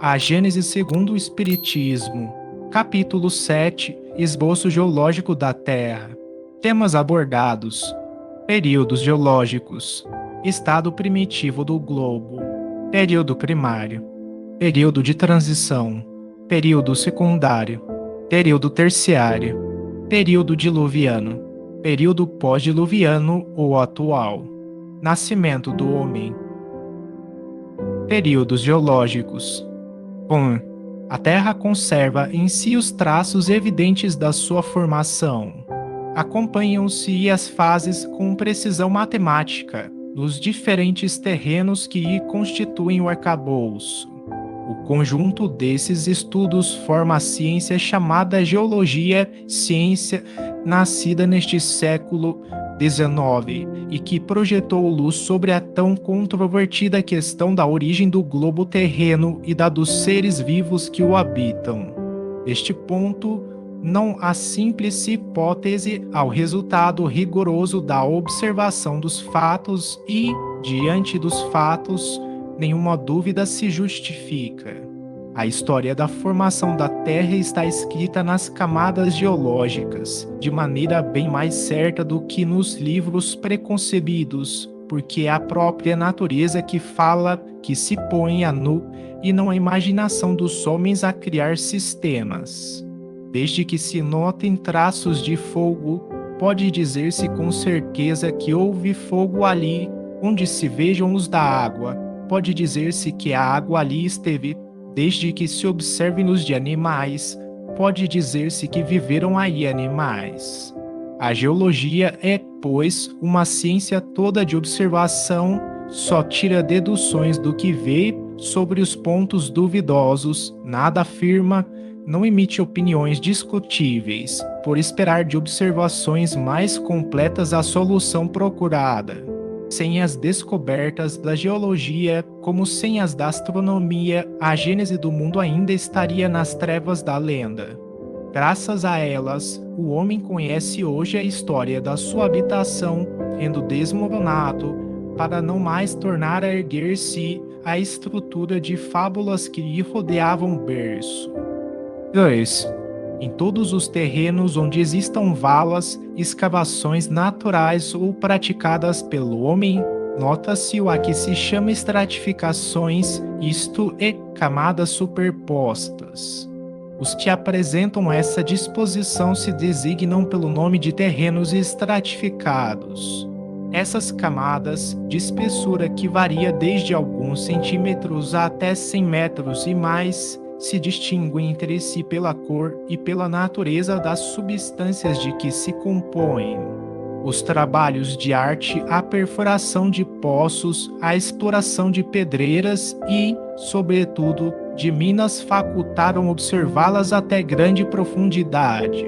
A Gênese segundo o Espiritismo, capítulo 7, Esboço geológico da Terra. Temas abordados: períodos geológicos, estado primitivo do globo, período primário, período de transição, período secundário, período terciário, período diluviano, período pós-diluviano ou atual, nascimento do homem. Períodos geológicos. 1. A Terra conserva em si os traços evidentes da sua formação. Acompanham-se as fases com precisão matemática nos diferentes terrenos que constituem o arcabouço. O conjunto desses estudos forma a ciência chamada geologia, ciência nascida neste século XIX e que projetou luz sobre a tão controvertida questão da origem do globo terreno e da dos seres vivos que o habitam. Neste ponto, não há simples hipótese ao resultado rigoroso da observação dos fatos e, diante dos fatos, nenhuma dúvida se justifica. A história da formação da Terra está escrita nas camadas geológicas, de maneira bem mais certa do que nos livros preconcebidos, porque é a própria natureza que fala, que se põe a nu, e não a imaginação dos homens a criar sistemas. Desde que se notem traços de fogo, pode dizer-se com certeza que houve fogo ali, onde se vejam os da água. Pode dizer-se que a água ali esteve. Desde que se observe nos de animais, pode dizer-se que viveram aí animais. A geologia é, pois, uma ciência toda de observação, só tira deduções do que vê sobre os pontos duvidosos, nada afirma, não emite opiniões discutíveis, por esperar de observações mais completas a solução procurada. Sem as descobertas da geologia, como sem as da astronomia, a gênese do mundo ainda estaria nas trevas da lenda. Graças a elas, o homem conhece hoje a história da sua habitação, tendo desmoronado, para não mais tornar a erguer-se a estrutura de fábulas que lhe rodeavam o berço. 2. Em todos os terrenos onde existam valas, escavações naturais ou praticadas pelo homem, nota-se o a que se chama estratificações, isto é, camadas superpostas. Os que apresentam essa disposição se designam pelo nome de terrenos estratificados. Essas camadas, de espessura que varia desde alguns centímetros a até 100 metros e mais, se distinguem entre si pela cor e pela natureza das substâncias de que se compõem. Os trabalhos de arte, a perfuração de poços, a exploração de pedreiras e, sobretudo, de minas facultaram observá-las até grande profundidade.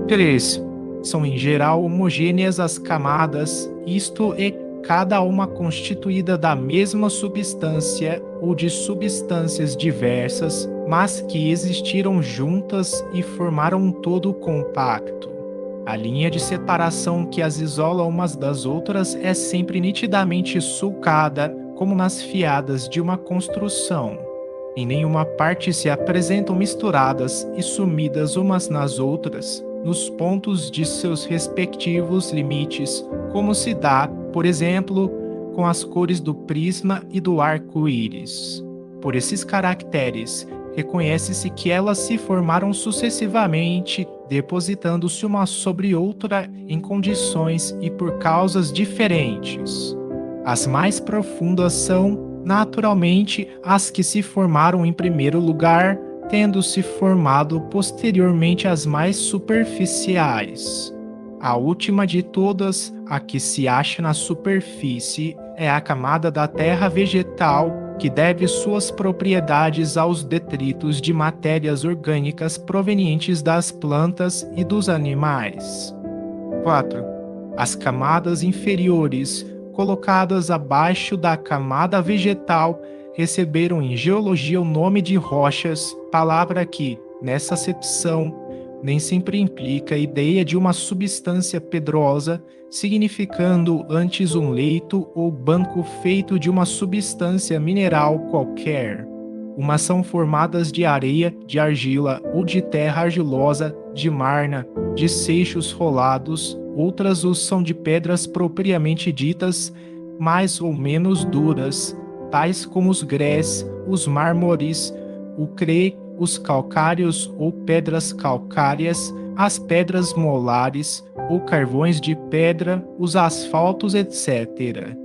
3. São em geral homogêneas as camadas, isto é, cada uma constituída da mesma substância ou de substâncias diversas, mas que existiram juntas e formaram um todo compacto. A linha de separação que as isola umas das outras é sempre nitidamente sulcada, como nas fiadas de uma construção. Em nenhuma parte se apresentam misturadas e sumidas umas nas outras, nos pontos de seus respectivos limites, como se dá, por exemplo, com as cores do prisma e do arco-íris. Por esses caracteres, reconhece-se que elas se formaram sucessivamente, depositando-se uma sobre outra em condições e por causas diferentes. As mais profundas são, naturalmente, as que se formaram em primeiro lugar, tendo se formado posteriormente as mais superficiais. A última de todas, a que se acha na superfície, é a camada da terra vegetal, que deve suas propriedades aos detritos de matérias orgânicas provenientes das plantas e dos animais. 4. As camadas inferiores, colocadas abaixo da camada vegetal, receberam em geologia o nome de rochas, palavra que, nessa acepção, nem sempre implica a ideia de uma substância pedrosa, significando antes um leito ou banco feito de uma substância mineral qualquer. Umas são formadas de areia, de argila ou de terra argilosa, de marna, de seixos rolados, outras são de pedras propriamente ditas, mais ou menos duras, tais como os grés, os mármores, o crê, os calcários ou pedras calcárias, as pedras molares ou carvões de pedra, os asfaltos, etc.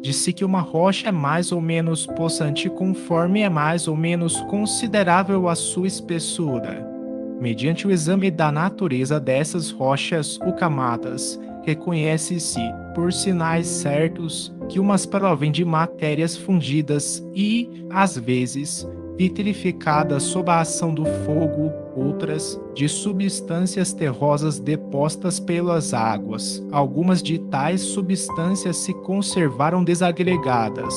Disse que uma rocha é mais ou menos possante conforme é mais ou menos considerável a sua espessura. Mediante o exame da natureza dessas rochas ou camadas, reconhece-se, por sinais certos, que umas provêm de matérias fundidas e, às vezes, vitrificadas sob a ação do fogo, outras de substâncias terrosas depostas pelas águas. Algumas de tais substâncias se conservaram desagregadas,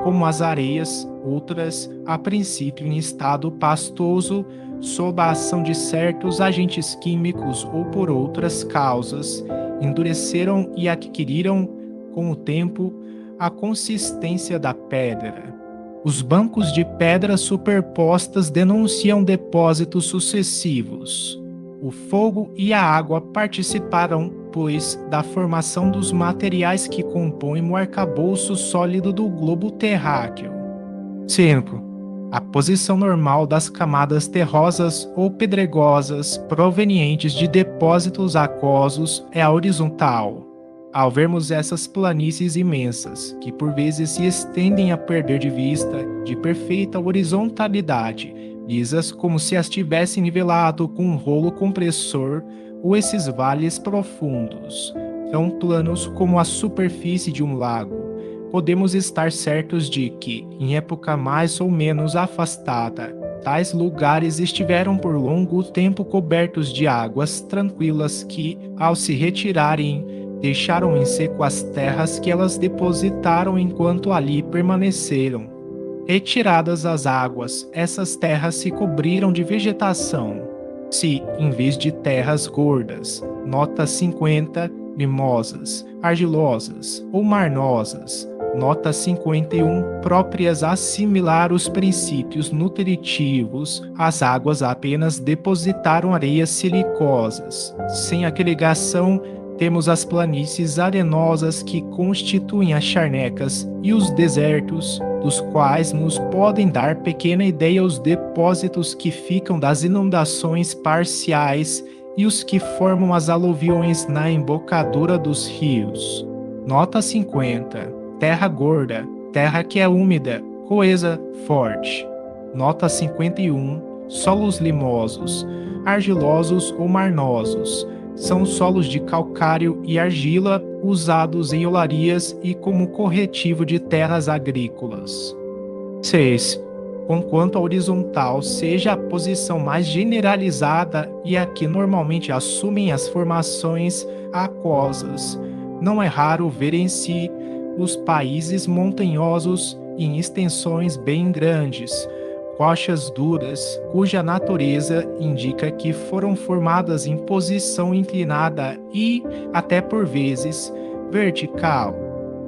como as areias, outras, a princípio em estado pastoso, sob a ação de certos agentes químicos ou por outras causas, endureceram e adquiriram, com o tempo, a consistência da pedra. Os bancos de pedra superpostas denunciam depósitos sucessivos. O fogo e a água participaram, pois, da formação dos materiais que compõem o arcabouço sólido do globo terráqueo. 5. A posição normal das camadas terrosas ou pedregosas provenientes de depósitos aquosos é a horizontal. Ao vermos essas planícies imensas, que por vezes se estendem a perder de vista, de perfeita horizontalidade, lisas como se as tivesse nivelado com um rolo compressor, ou esses vales profundos, tão planos como a superfície de um lago, podemos estar certos de que, em época mais ou menos afastada, tais lugares estiveram por longo tempo cobertos de águas tranquilas que, ao se retirarem, deixaram em seco as terras que elas depositaram enquanto ali permaneceram. Retiradas as águas, essas terras se cobriram de vegetação. Se, em vez de terras gordas, nota 50, mimosas, argilosas ou marnosas, nota 51, próprias a assimilar os princípios nutritivos, as águas apenas depositaram areias silicosas. Sem agregação, temos as planícies arenosas que constituem as charnecas e os desertos, dos quais nos podem dar pequena ideia os depósitos que ficam das inundações parciais e os que formam as aluviões na embocadura dos rios. Nota 50. Terra gorda, terra que é úmida, coesa, forte. Nota 51. Solos limosos, argilosos ou marnosos. São solos de calcário e argila usados em olarias e como corretivo de terras agrícolas. 6. Conquanto a horizontal seja a posição mais generalizada e a que normalmente assumem as formações aquosas, não é raro ver em si os países montanhosos em extensões bem grandes, rochas duras, cuja natureza indica que foram formadas em posição inclinada e, até por vezes, vertical.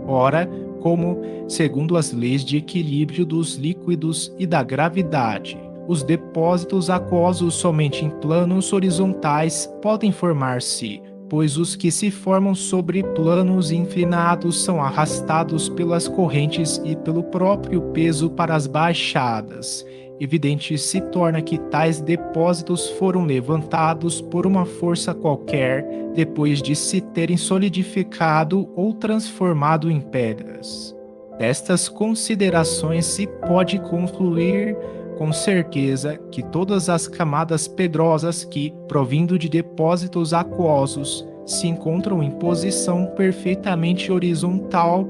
Ora, como, segundo as leis de equilíbrio dos líquidos e da gravidade, os depósitos aquosos somente em planos horizontais podem formar-se, pois os que se formam sobre planos inclinados são arrastados pelas correntes e pelo próprio peso para as baixadas. Evidente se torna que tais depósitos foram levantados por uma força qualquer depois de se terem solidificado ou transformado em pedras. Destas considerações se pode concluir com certeza que todas as camadas pedrosas que, provindo de depósitos aquosos, se encontram em posição perfeitamente horizontal,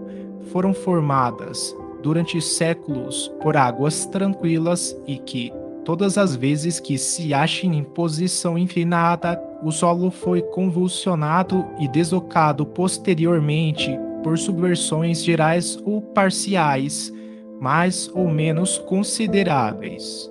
foram formadas durante séculos por águas tranquilas e que, todas as vezes que se achem em posição inclinada, o solo foi convulsionado e deslocado posteriormente por subversões gerais ou parciais, mais ou menos consideráveis.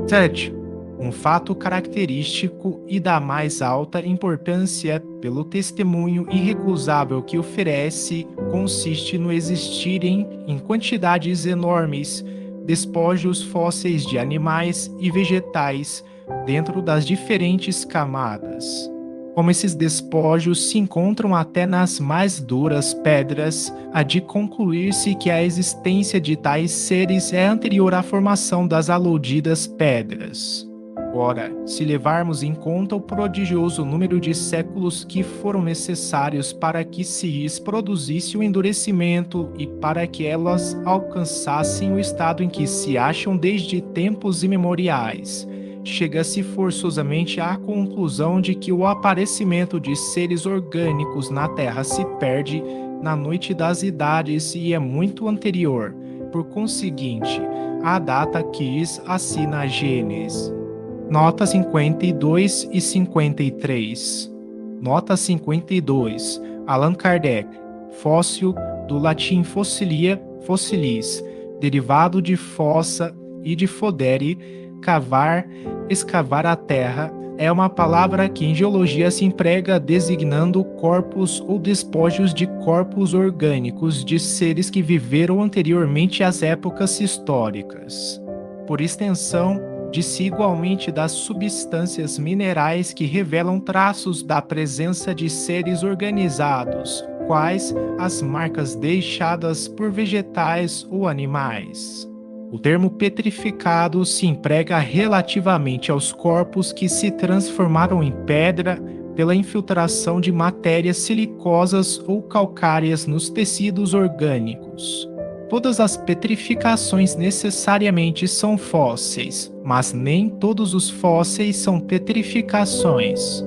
7. Um fato característico e da mais alta importância pelo testemunho irrecusável que oferece consiste no existirem, em quantidades enormes, despojos fósseis de animais e vegetais dentro das diferentes camadas. Como esses despojos se encontram até nas mais duras pedras, há de concluir-se que a existência de tais seres é anterior à formação das aludidas pedras. Ora, se levarmos em conta o prodigioso número de séculos que foram necessários para que se lhes produzisse o endurecimento e para que elas alcançassem o estado em que se acham desde tempos imemoriais, chega-se forçosamente à conclusão de que o aparecimento de seres orgânicos na Terra se perde na noite das idades e é muito anterior, por conseguinte, à data que lhes assina a Gênesis. Nota 52 e 53. Nota 52. Allan Kardec. Fóssil, do latim fossilia, fossilis, derivado de fossa e de fodere, cavar, escavar a terra, é uma palavra que em geologia se emprega designando corpos ou despojos de corpos orgânicos de seres que viveram anteriormente às épocas históricas. Por extensão, diz-se igualmente das substâncias minerais que revelam traços da presença de seres organizados, quais as marcas deixadas por vegetais ou animais. O termo petrificado se emprega relativamente aos corpos que se transformaram em pedra pela infiltração de matérias silicosas ou calcárias nos tecidos orgânicos. Todas as petrificações necessariamente são fósseis, mas nem todos os fósseis são petrificações.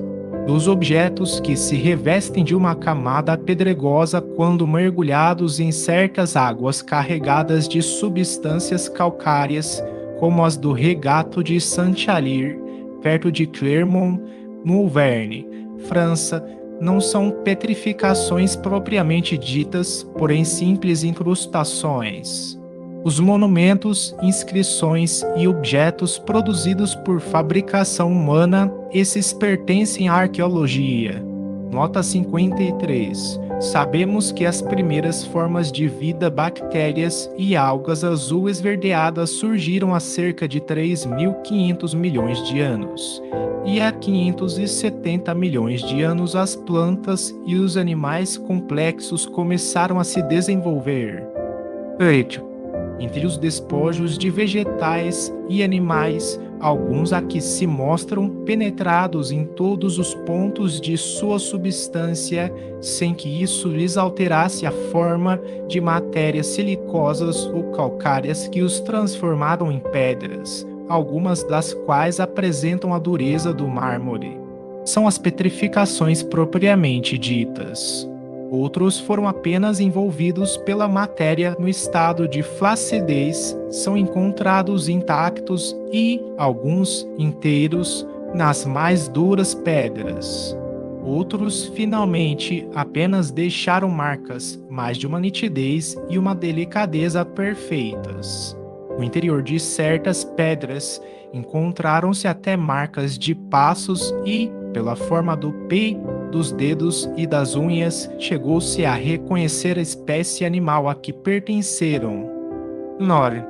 Dos objetos que se revestem de uma camada pedregosa quando mergulhados em certas águas carregadas de substâncias calcárias, como as do regato de Saint-Alyre, perto de Clermont, no Auvergne, França, não são petrificações propriamente ditas, porém simples incrustações. Os monumentos, inscrições e objetos produzidos por fabricação humana, esses pertencem à arqueologia. Nota 53. Sabemos que as primeiras formas de vida, bactérias e algas azul esverdeadas surgiram há cerca de 3.500 milhões de anos. E há 570 milhões de anos as plantas e os animais complexos começaram a se desenvolver. 8. Entre os despojos de vegetais e animais, alguns aqui se mostram penetrados em todos os pontos de sua substância, sem que isso lhes alterasse a forma de matérias silicosas ou calcárias que os transformaram em pedras, algumas das quais apresentam a dureza do mármore. São as petrificações propriamente ditas. Outros foram apenas envolvidos pela matéria no estado de flacidez, são encontrados intactos e, alguns inteiros, nas mais duras pedras. Outros, finalmente, apenas deixaram marcas, mas de uma nitidez e uma delicadeza perfeitas. No interior de certas pedras, encontraram-se até marcas de passos e, pela forma do pé, dos dedos e das unhas, chegou-se a reconhecer a espécie animal a que pertenceram. Nore.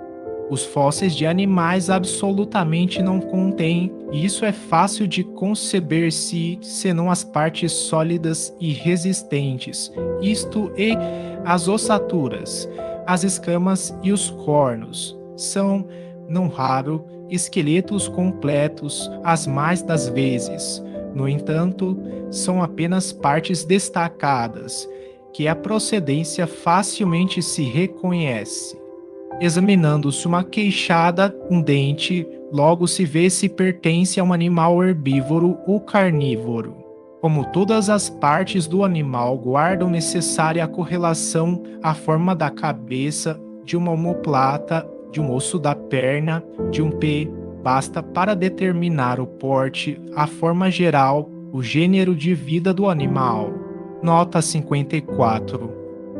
Os fósseis de animais absolutamente não contêm, e isso é fácil de conceber-se, senão as partes sólidas e resistentes, isto e as ossaturas, as escamas e os cornos. São, não raro, esqueletos completos, as mais das vezes. No entanto, são apenas partes destacadas, que a procedência facilmente se reconhece. Examinando-se uma queixada, um dente, logo se vê se pertence a um animal herbívoro ou carnívoro. Como todas as partes do animal guardam necessária correlação à forma da cabeça, de uma omoplata, de um osso da perna, de um pé, basta para determinar o porte, a forma geral, o gênero de vida do animal. Nota 54.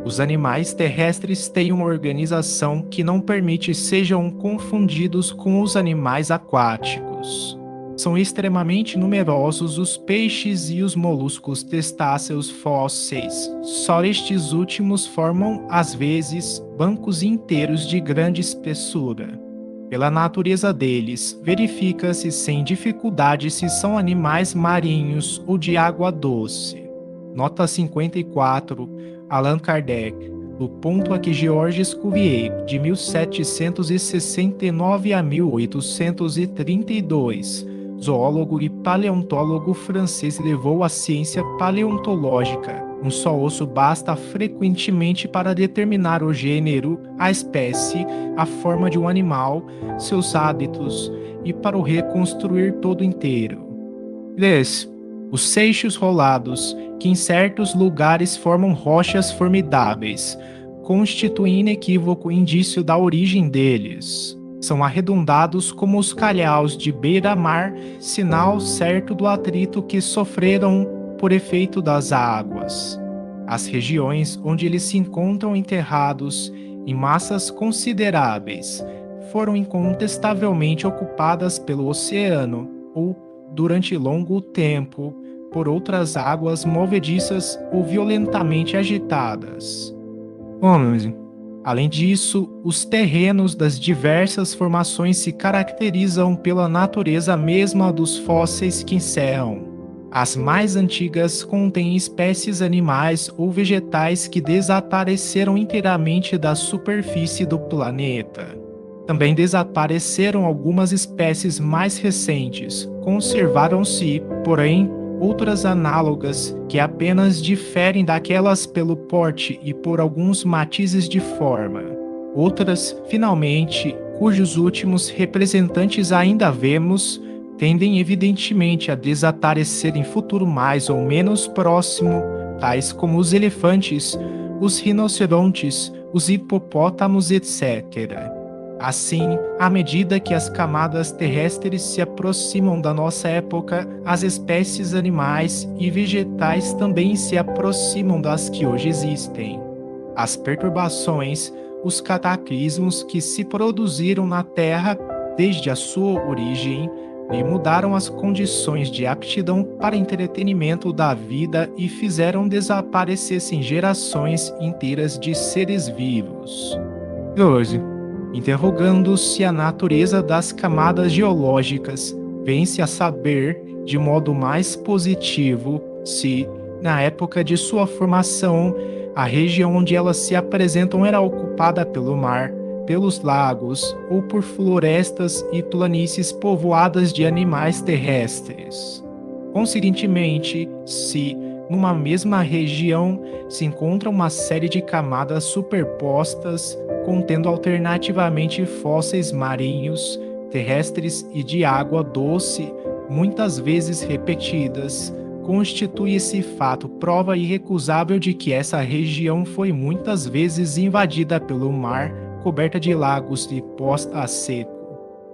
Os animais terrestres têm uma organização que não permite sejam confundidos com os animais aquáticos. São extremamente numerosos os peixes e os moluscos testáceos fósseis. Só estes últimos formam, às vezes, bancos inteiros de grande espessura. Pela natureza deles, verifica-se sem dificuldade se são animais marinhos ou de água doce. Nota 54, Allan Kardec, do ponto a que Georges Cuvier, de 1769 a 1832, zoólogo e paleontólogo francês, levou a ciência paleontológica. Um só osso basta frequentemente para determinar o gênero, a espécie, a forma de um animal, seus hábitos e para o reconstruir todo inteiro. 3. Os seixos rolados, que em certos lugares formam rochas formidáveis, constituem inequívoco indício da origem deles. São arredondados como os calhaus de beira-mar, sinal certo do atrito que sofreram por efeito das águas. As regiões onde eles se encontram enterrados em massas consideráveis foram incontestavelmente ocupadas pelo oceano ou, durante longo tempo, por outras águas movediças ou violentamente agitadas. Além disso, os terrenos das diversas formações se caracterizam pela natureza mesma dos fósseis que encerram. As mais antigas contêm espécies animais ou vegetais que desapareceram inteiramente da superfície do planeta. Também desapareceram algumas espécies mais recentes. Conservaram-se, porém, outras análogas que apenas diferem daquelas pelo porte e por alguns matizes de forma. Outras, finalmente, cujos últimos representantes ainda vemos, tendem evidentemente a desaparecer em futuro mais ou menos próximo, tais como os elefantes, os rinocerontes, os hipopótamos, etc. Assim, à medida que as camadas terrestres se aproximam da nossa época, as espécies animais e vegetais também se aproximam das que hoje existem. As perturbações, os cataclismos que se produziram na Terra desde a sua origem, lhe mudaram as condições de aptidão para entretenimento da vida e fizeram desaparecessem gerações inteiras de seres vivos. 12. Interrogando-se a natureza das camadas geológicas, vem-se a saber, de modo mais positivo, se, na época de sua formação, a região onde elas se apresentam era ocupada pelo mar, pelos lagos ou por florestas e planícies povoadas de animais terrestres. Consequentemente, se, numa mesma região, se encontra uma série de camadas superpostas, contendo alternativamente fósseis marinhos, terrestres e de água doce, muitas vezes repetidas, constitui esse fato prova irrecusável de que essa região foi muitas vezes invadida pelo mar, coberta de lagos e posta a seco.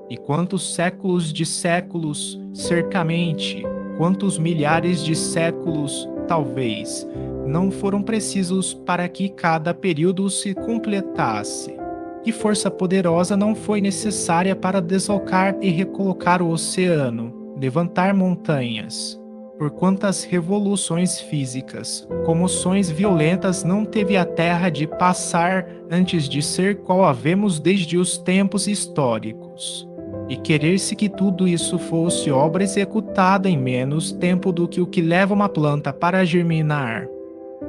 E quantos séculos de séculos, certamente, quantos milhares de séculos, talvez, não foram precisos para que cada período se completasse. Que força poderosa não foi necessária para deslocar e recolocar o oceano, levantar montanhas? Por quantas revoluções físicas, comoções violentas não teve a Terra de passar antes de ser qual a vemos desde os tempos históricos? E querer-se que tudo isso fosse obra executada em menos tempo do que o que leva uma planta para germinar.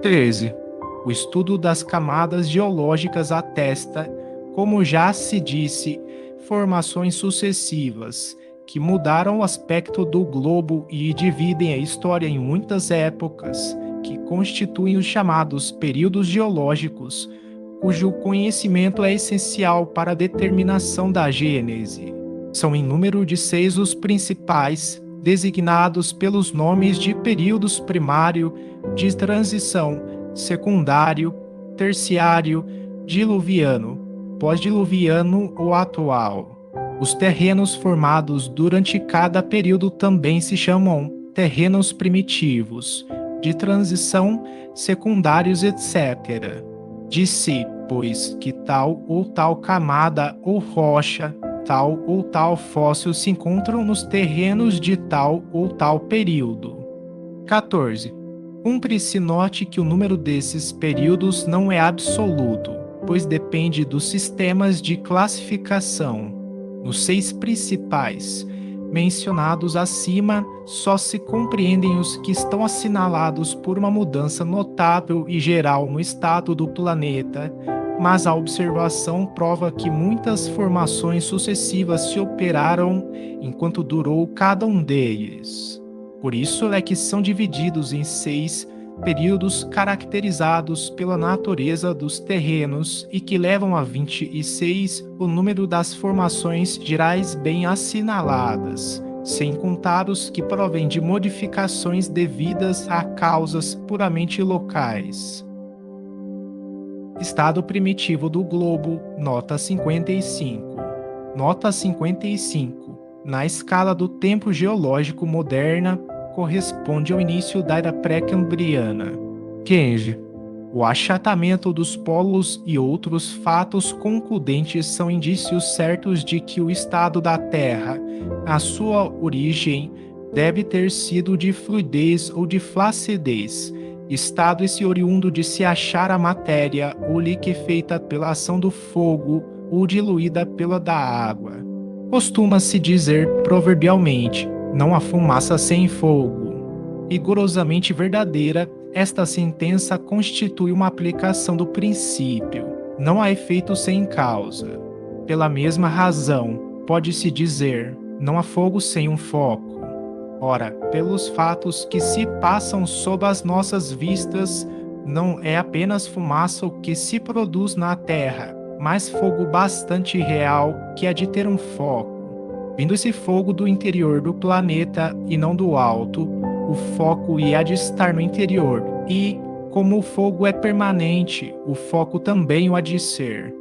13. O estudo das camadas geológicas atesta, como já se disse, formações sucessivas, que mudaram o aspecto do globo e dividem a história em muitas épocas, que constituem os chamados períodos geológicos, cujo conhecimento é essencial para a determinação da gênese. São em número de 6 os principais, designados pelos nomes de períodos primário, de transição, secundário, terciário, diluviano, pós-diluviano ou atual. Os terrenos formados durante cada período também se chamam terrenos primitivos, de transição, secundários, etc. Diz-se, pois, que tal ou tal camada ou rocha, tal ou tal fóssil se encontram nos terrenos de tal ou tal período. 14. Cumpre-se note que o número desses períodos não é absoluto, pois depende dos sistemas de classificação. Nos 6 principais mencionados acima, só se compreendem os que estão assinalados por uma mudança notável e geral no estado do planeta, mas a observação prova que muitas formações sucessivas se operaram enquanto durou cada um deles. Por isso é que são divididos em 6 períodos caracterizados pela natureza dos terrenos e que levam a 26 o número das formações gerais bem assinaladas, sem contar os que provêm de modificações devidas a causas puramente locais. Estado primitivo do globo, nota 55. Nota 55. Na escala do tempo geológico moderna, corresponde ao início da Era Pré-Cambriana. 15. O achatamento dos polos e outros fatos concludentes são indícios certos de que o estado da Terra, a sua origem, deve ter sido de fluidez ou de flacidez, estado esse oriundo de se achar a matéria ou liquefeita pela ação do fogo ou diluída pela da água. Costuma-se dizer proverbialmente: não há fumaça sem fogo. Rigorosamente verdadeira, esta sentença constitui uma aplicação do princípio: não há efeito sem causa. Pela mesma razão, pode-se dizer: não há fogo sem um foco. Ora, pelos fatos que se passam sob as nossas vistas, não é apenas fumaça o que se produz na Terra, mas fogo bastante real que é de ter um foco. Vindo esse fogo do interior do planeta e não do alto, o foco ia de estar no interior, e, como o fogo é permanente, o foco também o há de ser.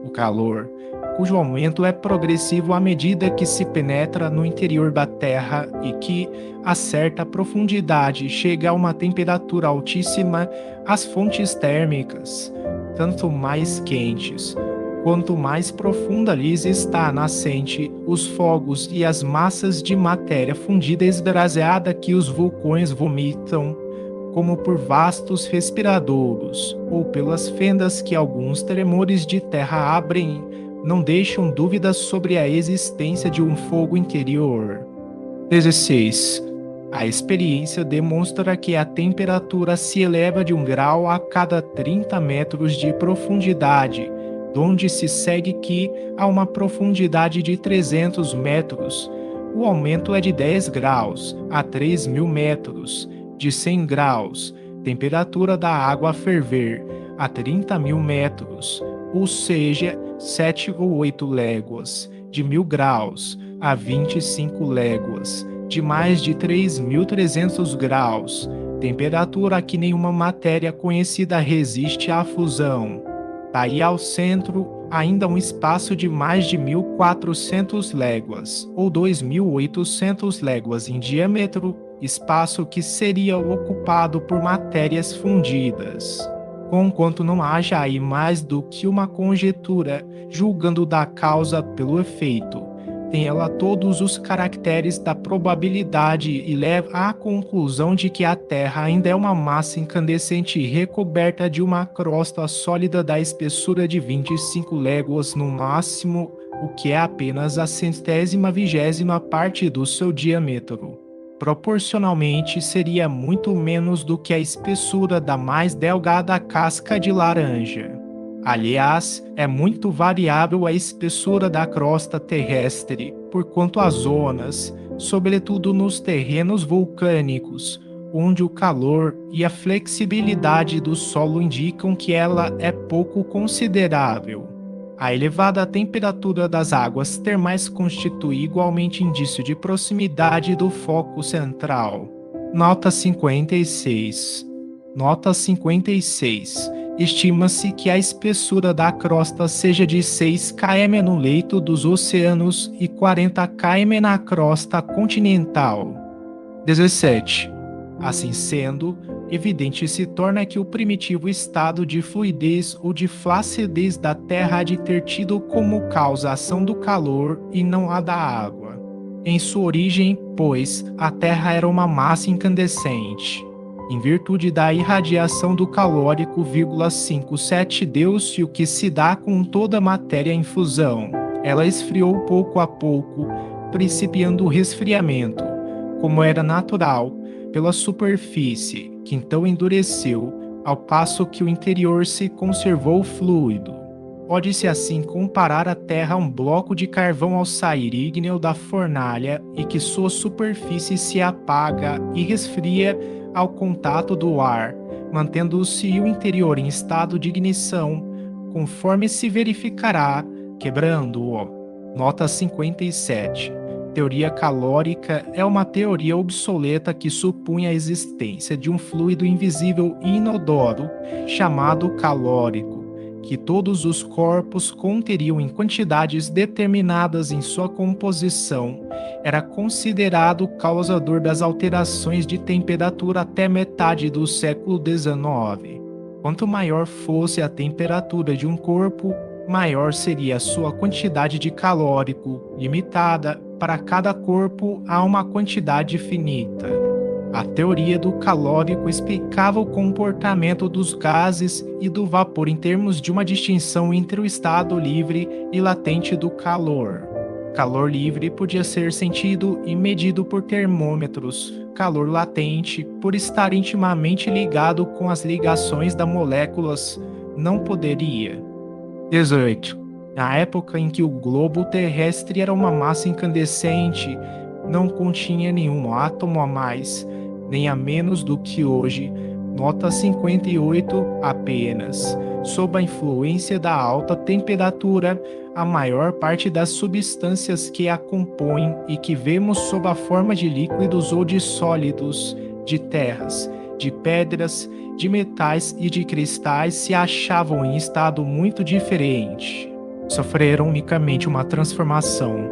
O calor, cujo aumento é progressivo à medida que se penetra no interior da Terra e que, a certa profundidade, chega a uma temperatura altíssima, as fontes térmicas, tanto mais quentes, quanto mais profunda lhes está a nascente, os fogos e as massas de matéria fundida esbraseada que os vulcões vomitam, como por vastos respiradouros, ou pelas fendas que alguns tremores de terra abrem, não deixam dúvidas sobre a existência de um fogo interior. 16. A experiência demonstra que a temperatura se eleva de 1 grau a cada 30 metros de profundidade, donde se segue que, a uma profundidade de 300 metros, o aumento é de 10 graus a 3.000 metros, de 100 graus, temperatura da água a ferver, a 30.000 metros, ou seja, 7 ou 8 léguas, de 1.000 graus a 25 léguas, de mais de 3.300 graus, temperatura a que nenhuma matéria conhecida resiste à fusão. Daí ao centro, ainda um espaço de mais de 1.400 léguas, ou 2.800 léguas em diâmetro, espaço que seria ocupado por matérias fundidas. Conquanto não haja aí mais do que uma conjetura, julgando da causa pelo efeito, tem ela todos os caracteres da probabilidade e leva à conclusão de que a Terra ainda é uma massa incandescente recoberta de uma crosta sólida da espessura de 25 léguas no máximo, o que é apenas a 120ª parte do seu diâmetro. Proporcionalmente, seria muito menos do que a espessura da mais delgada casca de laranja. Aliás, é muito variável a espessura da crosta terrestre, porquanto as zonas, sobretudo nos terrenos vulcânicos, onde o calor e a flexibilidade do solo indicam que ela é pouco considerável. A elevada temperatura das águas termais constitui igualmente indício de proximidade do foco central. Nota 56. Nota 56. Estima-se que a espessura da crosta seja de 6 km no leito dos oceanos e 40 km na crosta continental. 17. Assim sendo, evidente se torna que o primitivo estado de fluidez ou de flacidez da Terra há de ter tido como causa a ação do calor e não a da água. Em sua origem, pois, a Terra era uma massa incandescente. Em virtude da irradiação do calórico, 57 deu-se o que se dá com toda a matéria em fusão. Ela esfriou pouco a pouco, principiando o resfriamento, como era natural, pela superfície, que então endureceu, ao passo que o interior se conservou fluido. Pode-se assim comparar a Terra a um bloco de carvão ao sair ígneo da fornalha e que sua superfície se apaga e resfria ao contato do ar, mantendo-se o interior em estado de ignição, conforme se verificará, quebrando-o. Nota 57. Teoria calórica é uma teoria obsoleta que supunha a existência de um fluido invisível e inodoro, chamado calórico, que todos os corpos conteriam em quantidades determinadas em sua composição. Era considerado causador das alterações de temperatura até metade do século XIX. Quanto maior fosse a temperatura de um corpo, maior seria a sua quantidade de calórico, limitada para cada corpo a uma quantidade finita. A teoria do calórico explicava o comportamento dos gases e do vapor em termos de uma distinção entre o estado livre e latente do calor. Calor livre podia ser sentido e medido por termômetros, calor latente, por estar intimamente ligado com as ligações das moléculas, não poderia. 18. Na época em que o globo terrestre era uma massa incandescente, não continha nenhum átomo a mais, nem a menos do que hoje. Nota 58 apenas. Sob a influência da alta temperatura, a maior parte das substâncias que a compõem e que vemos sob a forma de líquidos ou de sólidos, de terras, de pedras, de metais e de cristais se achavam em estado muito diferente. Sofreram unicamente uma transformação.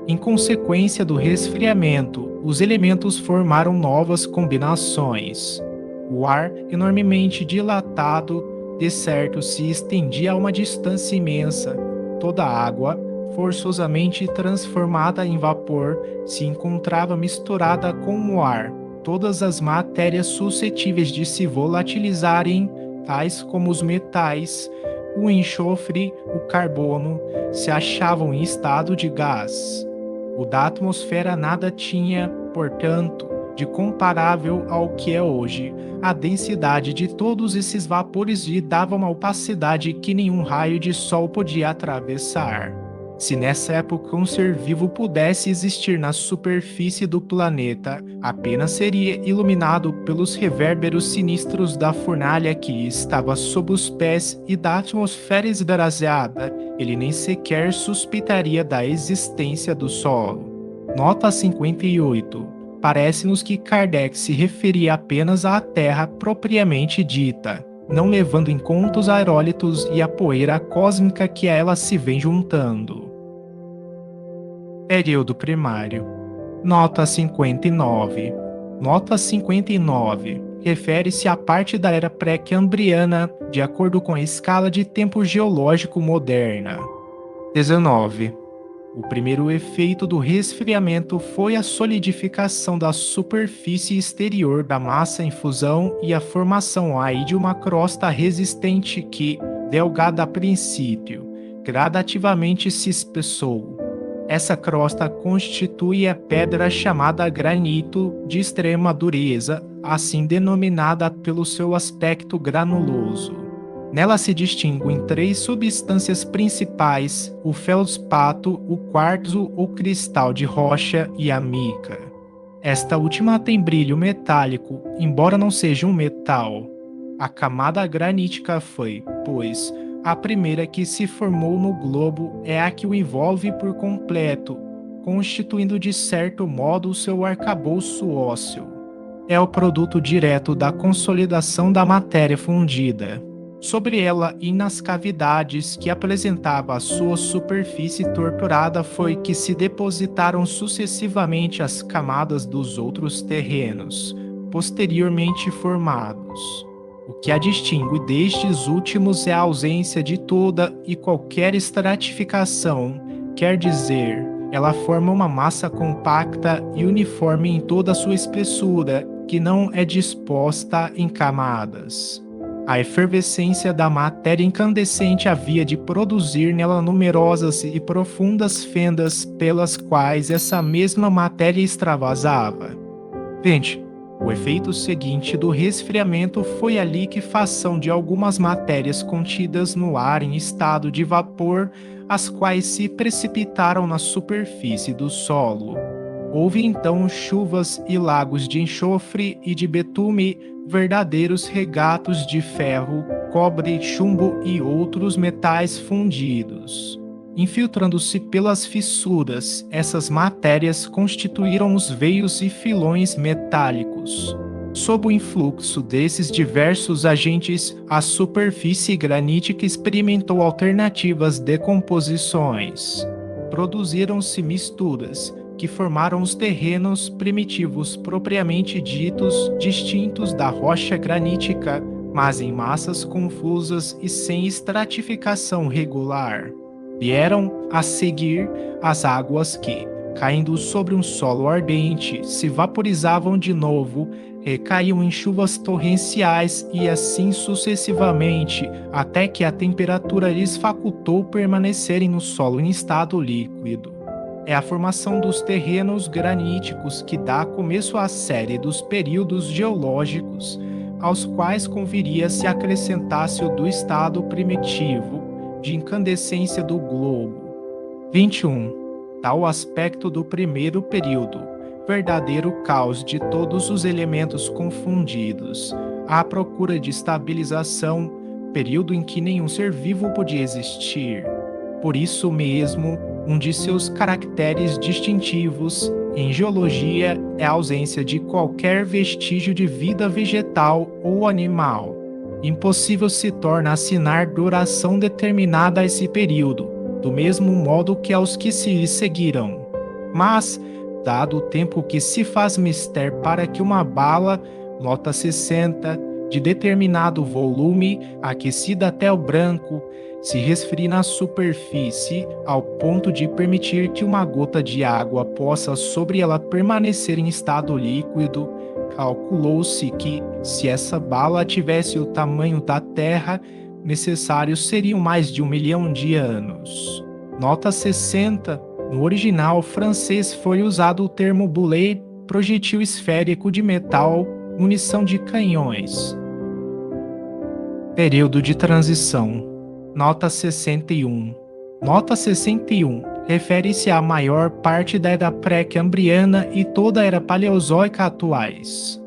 Em consequência do resfriamento, os elementos formaram novas combinações. O ar, enormemente dilatado, de certo se estendia a uma distância imensa. Toda a água, forçosamente transformada em vapor, se encontrava misturada com o ar. Todas as matérias suscetíveis de se volatilizarem, tais como os metais, o enxofre, o carbono, se achavam em estado de gás. O da atmosfera nada tinha, portanto, de comparável ao que é hoje. A densidade de todos esses vapores lhe dava uma opacidade que nenhum raio de sol podia atravessar. Se nessa época um ser vivo pudesse existir na superfície do planeta, apenas seria iluminado pelos reverberos sinistros da fornalha que estava sob os pés e da atmosfera esbraseada. Ele nem sequer suspeitaria da existência do solo. Nota 58. Parece-nos que Kardec se referia apenas à Terra propriamente dita, não levando em conta os aerólitos e a poeira cósmica que a ela se vem juntando. Período primário. Nota 59. Nota 59. Refere-se à parte da era pré-cambriana, de acordo com a escala de tempo geológico moderna. 19. O primeiro efeito do resfriamento foi a solidificação da superfície exterior da massa em fusão e a formação aí de uma crosta resistente que, delgada a princípio, gradativamente se espessou. Essa crosta constitui a pedra chamada granito de extrema dureza, assim denominada pelo seu aspecto granuloso. Nela se distinguem 3 substâncias principais: o feldspato, o quartzo ou cristal de rocha e a mica. Esta última tem brilho metálico, embora não seja um metal. A camada granítica foi, pois, a primeira que se formou no globo, é a que o envolve por completo, constituindo de certo modo o seu arcabouço ósseo. É o produto direto da consolidação da matéria fundida. Sobre ela e nas cavidades que apresentava a sua superfície torturada foi que se depositaram sucessivamente as camadas dos outros terrenos, posteriormente formados. O que a distingue destes últimos é a ausência de toda e qualquer estratificação, quer dizer, ela forma uma massa compacta e uniforme em toda a sua espessura, que não é disposta em camadas. A efervescência da matéria incandescente havia de produzir nela numerosas e profundas fendas pelas quais essa mesma matéria extravasava. Vede, o efeito seguinte do resfriamento foi ali que fação de algumas matérias contidas no ar em estado de vapor, as quais se precipitaram na superfície do solo. Houve então chuvas e lagos de enxofre e de betume, verdadeiros regatos de ferro, cobre, chumbo e outros metais fundidos. Infiltrando-se pelas fissuras, essas matérias constituíram os veios e filões metálicos. Sob o influxo desses diversos agentes, a superfície granítica experimentou alternativas decomposições. Produziram-se misturas, que formaram os terrenos primitivos propriamente ditos, distintos da rocha granítica, mas em massas confusas e sem estratificação regular. Vieram a seguir as águas que, caindo sobre um solo ardente, se vaporizavam de novo, recaíam em chuvas torrenciais e assim sucessivamente, até que a temperatura lhes facultou permanecerem no solo em estado líquido. É a formação dos terrenos graníticos que dá começo à série dos períodos geológicos, aos quais conviria se acrescentasse o do estado primitivo de incandescência do globo. 21. Tal aspecto do primeiro período, verdadeiro caos de todos os elementos confundidos, à procura de estabilização, período em que nenhum ser vivo podia existir. Por isso mesmo, um de seus caracteres distintivos em geologia é a ausência de qualquer vestígio de vida vegetal ou animal. Impossível se torna assinar duração determinada a esse período, do mesmo modo que aos que se seguiram. Mas, dado o tempo que se faz mister para que uma bala, nota 60, de determinado volume, aquecida até o branco, se resfrie na superfície ao ponto de permitir que uma gota de água possa sobre ela permanecer em estado líquido, calculou-se que, se essa bala tivesse o tamanho da Terra, necessários seriam mais de 1 milhão de anos. Nota 60. No original francês foi usado o termo boulet, projetil esférico de metal, munição de canhões. Período de transição. Nota 61. Nota 61. Refere-se à maior parte da Era Pré-Cambriana e toda a Era Paleozoica atuais.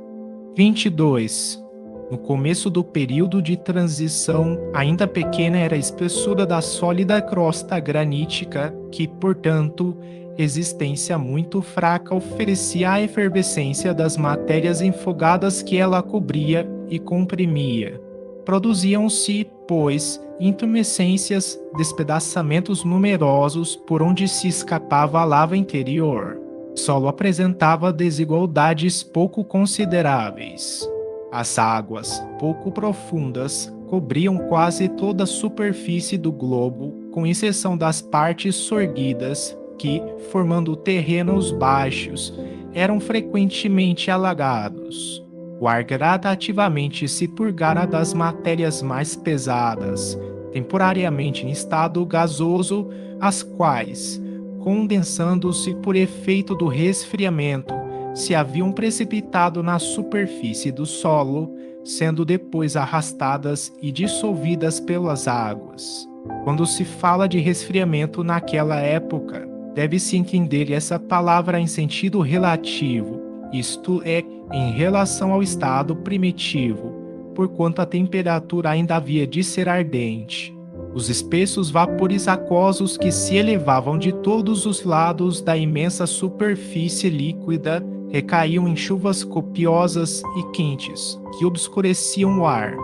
22. No começo do período de transição, ainda pequena era a espessura da sólida crosta granítica, que, portanto, existência muito fraca oferecia a efervescência das matérias enfogadas que ela cobria e comprimia. Produziam-se, pois, intumescências, despedaçamentos numerosos por onde se escapava a lava interior. O solo apresentava desigualdades pouco consideráveis. As águas, pouco profundas, cobriam quase toda a superfície do globo, com exceção das partes sorguidas, que, formando terrenos baixos, eram frequentemente alagados. O ar gradativamente se purgara das matérias mais pesadas, temporariamente em estado gasoso, as quais, condensando-se por efeito do resfriamento, se haviam precipitado na superfície do solo, sendo depois arrastadas e dissolvidas pelas águas. Quando se fala de resfriamento naquela época, deve-se entender essa palavra em sentido relativo, isto é, em relação ao estado primitivo, porquanto a temperatura ainda havia de ser ardente. Os espessos vapores aquosos que se elevavam de todos os lados da imensa superfície líquida recaíam em chuvas copiosas e quentes, que obscureciam o ar.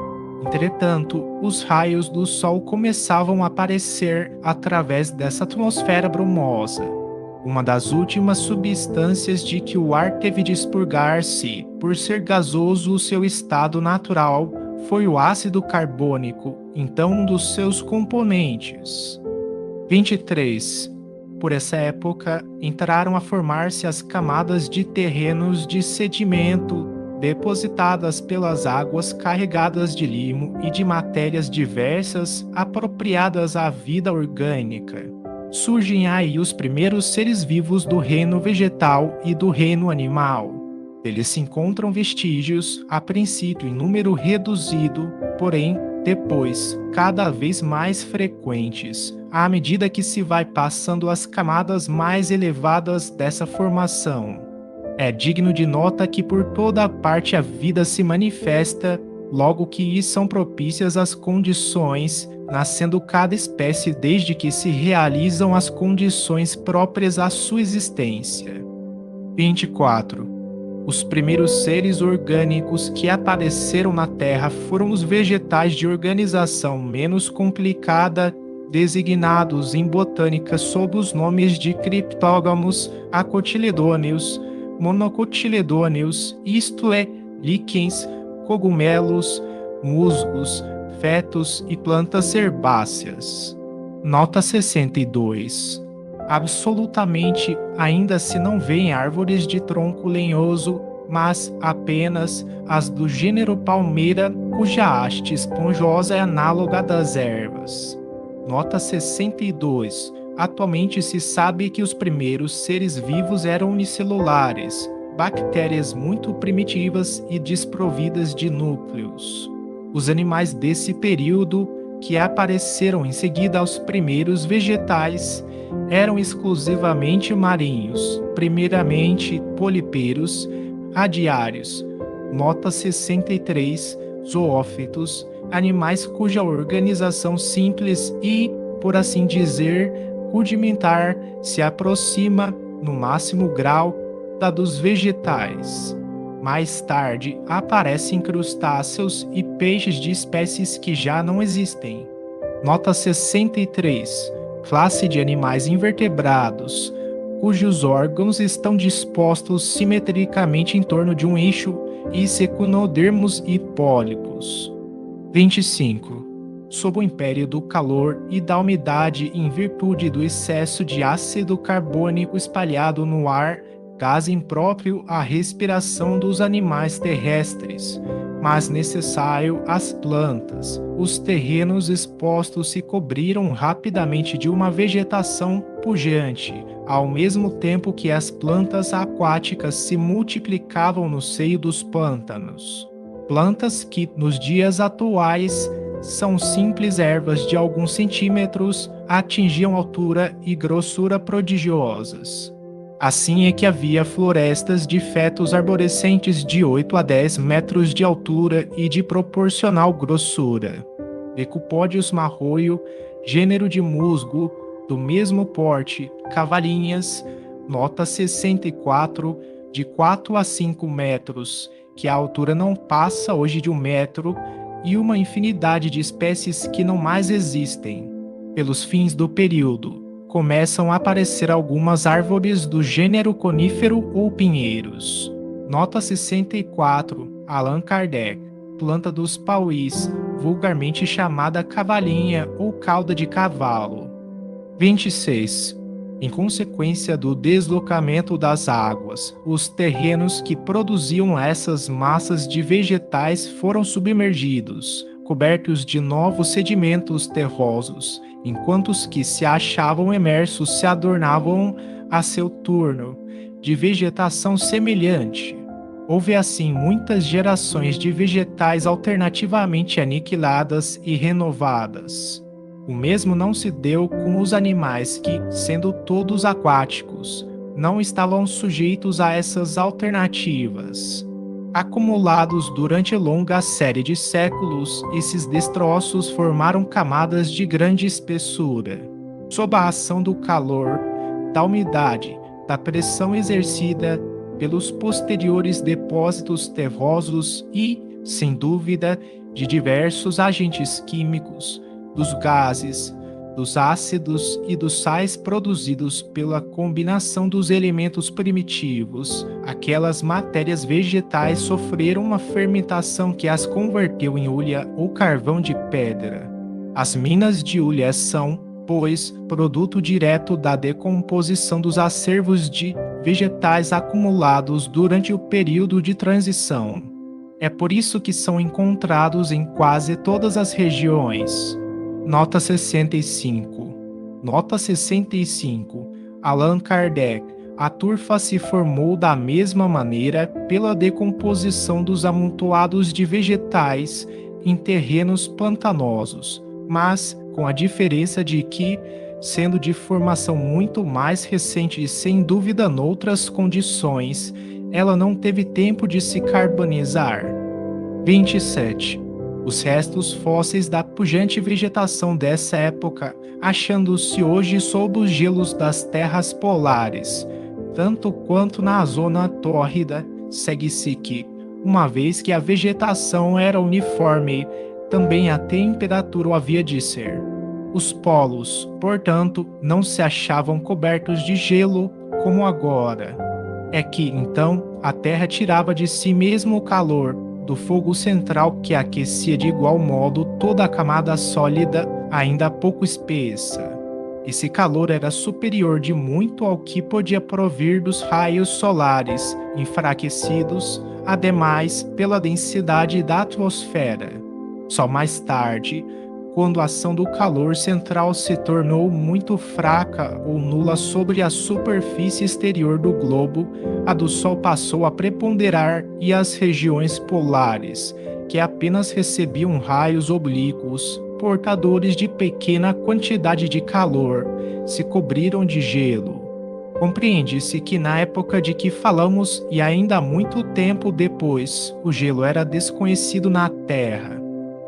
Entretanto, os raios do sol começavam a aparecer através dessa atmosfera brumosa. Uma das últimas substâncias de que o ar teve de expurgar-se, por ser gasoso o seu estado natural, foi o ácido carbônico, então um dos seus componentes. 23. Por essa época, entraram a formar-se as camadas de terrenos de sedimento, depositadas pelas águas carregadas de limo e de matérias diversas apropriadas à vida orgânica. Surgem aí os primeiros seres vivos do reino vegetal e do reino animal. Eles se encontram vestígios, a princípio em número reduzido, porém, depois, cada vez mais frequentes, à medida que se vai passando as camadas mais elevadas dessa formação. É digno de nota que por toda parte a vida se manifesta, logo que são propícias as condições, nascendo cada espécie desde que se realizam as condições próprias à sua existência. 24. Os primeiros seres orgânicos que apareceram na Terra foram os vegetais de organização menos complicada, designados em botânica sob os nomes de criptógamos, acotiledôneos, monocotiledôneos, isto é, líquens, cogumelos, musgos, fetos e plantas herbáceas. Nota 62. Absolutamente ainda se não vêem árvores de tronco lenhoso, mas apenas as do gênero palmeira, cuja haste esponjosa é análoga à das ervas. Nota 62. Atualmente se sabe que os primeiros seres vivos eram unicelulares, bactérias muito primitivas e desprovidas de núcleos. Os animais desse período, que apareceram em seguida aos primeiros vegetais, eram exclusivamente marinhos, primeiramente poliperos, adiários. Nota 63. Zoófitos, animais cuja organização simples e, por assim dizer, rudimentar se aproxima, no máximo grau, da dos vegetais. Mais tarde, aparecem crustáceos e peixes de espécies que já não existem. Nota 63. Classe de animais invertebrados, cujos órgãos estão dispostos simetricamente em torno de um eixo, e secunodermos e pólipos. 25. Sob o império do calor e da umidade em virtude do excesso de ácido carbônico espalhado no ar, gás impróprio à respiração dos animais terrestres, mas necessário às plantas, os terrenos expostos se cobriram rapidamente de uma vegetação pujante, ao mesmo tempo que as plantas aquáticas se multiplicavam no seio dos pântanos. Plantas que, nos dias atuais, são simples ervas de alguns centímetros, atingiam altura e grossura prodigiosas. Assim é que havia florestas de fetos arborescentes de 8 a 10 metros de altura e de proporcional grossura. Decupódios marroio, gênero de musgo, do mesmo porte, cavalinhas, nota 64, de 4 a 5 metros, que a altura não passa hoje de 1 metro, e uma infinidade de espécies que não mais existem. Pelos fins do período, começam a aparecer algumas árvores do gênero conífero ou pinheiros. Nota 64, Allan Kardec, planta dos pauís, vulgarmente chamada cavalinha ou cauda de cavalo. 26. Em consequência do deslocamento das águas, os terrenos que produziam essas massas de vegetais foram submergidos, cobertos de novos sedimentos terrosos, enquanto os que se achavam imersos se adornavam a seu turno, de vegetação semelhante. Houve assim muitas gerações de vegetais alternativamente aniquiladas e renovadas. O mesmo não se deu com os animais que, sendo todos aquáticos, não estavam sujeitos a essas alternativas. Acumulados durante longa série de séculos, esses destroços formaram camadas de grande espessura. Sob a ação do calor, da umidade, da pressão exercida pelos posteriores depósitos terrosos e, sem dúvida, de diversos agentes químicos, dos gases, dos ácidos e dos sais produzidos pela combinação dos elementos primitivos. Aquelas matérias vegetais sofreram uma fermentação que as converteu em hulha ou carvão de pedra. As minas de hulha são, pois, produto direto da decomposição dos acervos de vegetais acumulados durante o período de transição. É por isso que são encontrados em quase todas as regiões. Nota 65. Nota 65. Allan Kardec. A turfa se formou da mesma maneira pela decomposição dos amontoados de vegetais em terrenos pantanosos, mas com a diferença de que, sendo de formação muito mais recente e sem dúvida noutras condições, ela não teve tempo de se carbonizar. 27. Os restos fósseis da pujante vegetação dessa época, achando-se hoje sob os gelos das terras polares, tanto quanto na zona tórrida, segue-se que, uma vez que a vegetação era uniforme, também a temperatura o havia de ser. Os polos, portanto, não se achavam cobertos de gelo como agora. É que, então, a Terra tirava de si mesmo o calor do fogo central que aquecia de igual modo toda a camada sólida, ainda pouco espessa. Esse calor era superior de muito ao que podia provir dos raios solares, enfraquecidos, ademais, pela densidade da atmosfera. Só mais tarde, quando a ação do calor central se tornou muito fraca ou nula sobre a superfície exterior do globo, a do Sol passou a preponderar e as regiões polares, que apenas recebiam raios oblíquos, portadores de pequena quantidade de calor, se cobriram de gelo. Compreende-se que na época de que falamos e ainda há muito tempo depois, o gelo era desconhecido na Terra.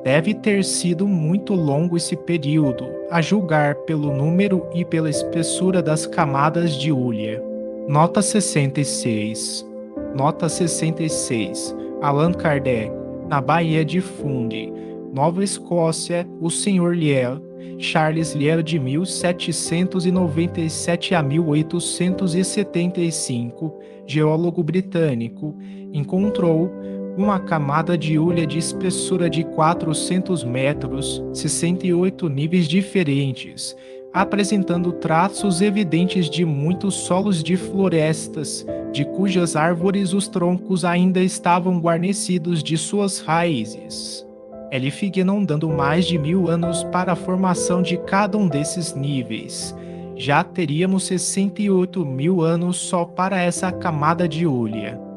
Deve ter sido muito longo esse período, a julgar pelo número e pela espessura das camadas de hulha. Nota 66. Nota 66. Allan Kardec, na Baía de Fundy, Nova Escócia, o Sr. Lyell, Charles Lyell de 1797 a 1875, geólogo britânico, encontrou uma camada de hulha de espessura de 400 metros, 68 níveis diferentes, apresentando traços evidentes de muitos solos de florestas, de cujas árvores os troncos ainda estavam guarnecidos de suas raízes. Ele fica não dando mais de 1000 anos para a formação de cada um desses níveis. Já teríamos 68.000 anos só para essa camada de hulha.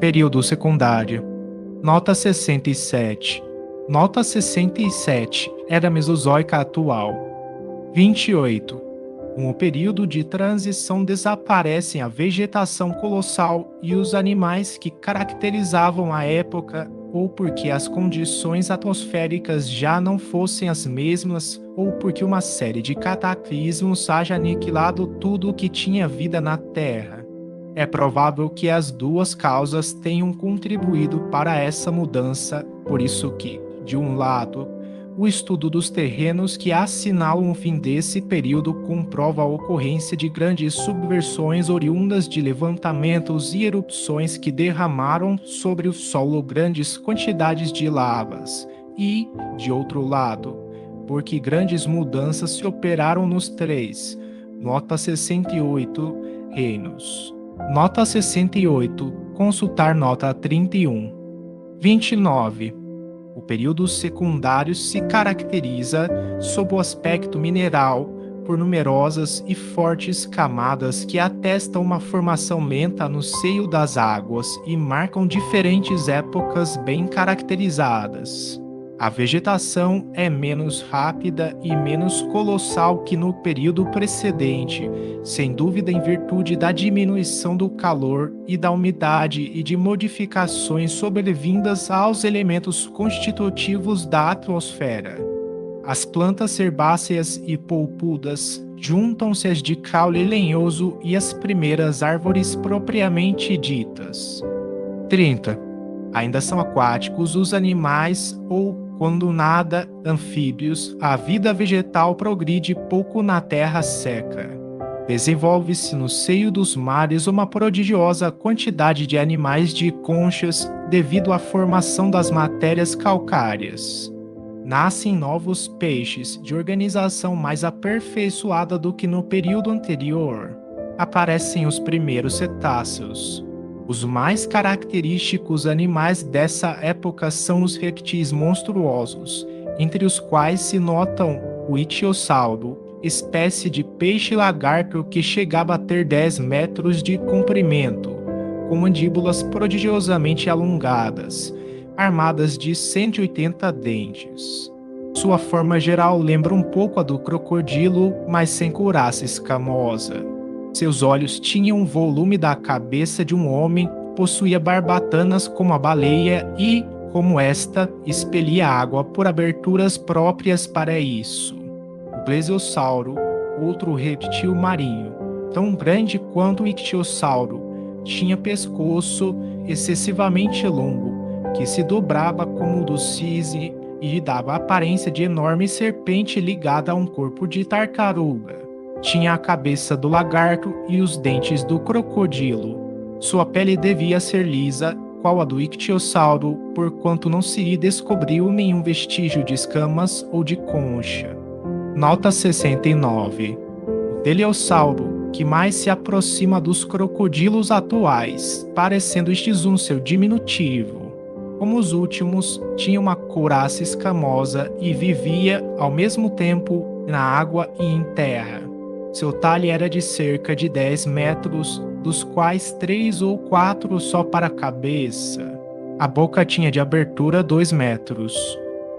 Período secundário. Nota 67. Nota 67. Era Mesozoica atual. 28. Com o período de transição desaparecem a vegetação colossal e os animais que caracterizavam a época, ou porque as condições atmosféricas já não fossem as mesmas, ou porque uma série de cataclismos haja aniquilado tudo o que tinha vida na Terra. É provável que as duas causas tenham contribuído para essa mudança, por isso que, de um lado, o estudo dos terrenos que assinalam o fim desse período comprova a ocorrência de grandes subversões oriundas de levantamentos e erupções que derramaram sobre o solo grandes quantidades de lavas, e, de outro lado, porque grandes mudanças se operaram nos três, nota 68, reinos. Nota 68. Consultar nota 31. 29. O período secundário se caracteriza, sob o aspecto mineral, por numerosas e fortes camadas que atestam uma formação lenta no seio das águas e marcam diferentes épocas bem caracterizadas. A vegetação é menos rápida e menos colossal que no período precedente, sem dúvida em virtude da diminuição do calor e da umidade e de modificações sobrevindas aos elementos constitutivos da atmosfera. As plantas herbáceas e polpudas juntam-se às de caule lenhoso e as primeiras árvores propriamente ditas. 30. Ainda são aquáticos os animais ou Quando nada anfíbios, a vida vegetal progride pouco na terra seca. Desenvolve-se no seio dos mares uma prodigiosa quantidade de animais de conchas devido à formação das matérias calcárias. Nascem novos peixes de organização mais aperfeiçoada do que no período anterior. Aparecem os primeiros cetáceos. Os mais característicos animais dessa época são os répteis monstruosos, entre os quais se notam o ictiosauro, espécie de peixe-lagarto que chegava a ter 10 metros de comprimento, com mandíbulas prodigiosamente alongadas, armadas de 180 dentes. Sua forma geral lembra um pouco a do crocodilo, mas sem couraça escamosa. Seus olhos tinham o volume da cabeça de um homem, possuía barbatanas como a baleia e, como esta, expelia água por aberturas próprias para isso. O plesiosauro, outro réptil marinho, tão grande quanto o ictiosauro, tinha pescoço excessivamente longo, que se dobrava como o do cisne e lhe dava a aparência de enorme serpente ligada a um corpo de tartaruga. Tinha a cabeça do lagarto e os dentes do crocodilo. Sua pele devia ser lisa, qual a do ictiosauro, porquanto não se lhe descobriu nenhum vestígio de escamas ou de concha. Nota 69. O teleossauro, que mais se aproxima dos crocodilos atuais, parecendo estes um seu diminutivo. Como os últimos, tinha uma couraça escamosa e vivia, ao mesmo tempo, na água e em terra. Seu talhe era de cerca de 10 metros, dos quais 3 ou 4 só para a cabeça. A boca tinha de abertura 2 metros.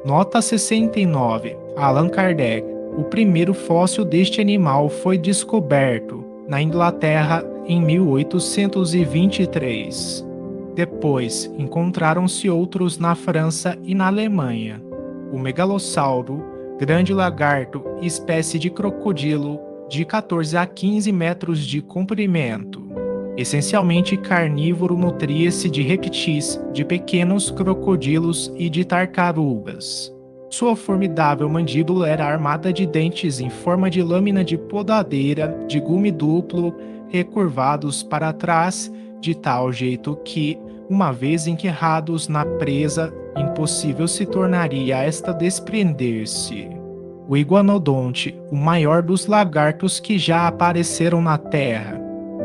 Nota 69. Allan Kardec. O primeiro fóssil deste animal foi descoberto na Inglaterra em 1823. Depois, encontraram-se outros na França e na Alemanha. O megalossauro, grande lagarto, espécie de crocodilo, de 14 a 15 metros de comprimento. Essencialmente carnívoro, nutria-se de répteis, de pequenos crocodilos e de tartarugas. Sua formidável mandíbula era armada de dentes em forma de lâmina de podadeira, de gume duplo, recurvados para trás, de tal jeito que, uma vez enterrados na presa, impossível se tornaria esta desprender-se. O iguanodonte, o maior dos lagartos que já apareceram na Terra,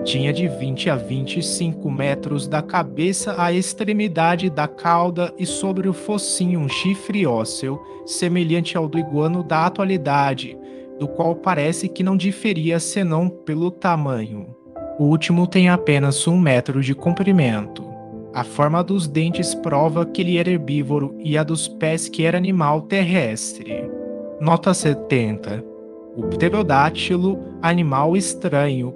tinha de 20 a 25 metros da cabeça à extremidade da cauda e sobre o focinho um chifre ósseo, semelhante ao do iguano da atualidade, do qual parece que não diferia senão pelo tamanho. O último tem apenas 1 metro de comprimento. A forma dos dentes prova que ele era herbívoro e a dos pés que era animal terrestre. Nota 70. O pterodátilo, animal estranho,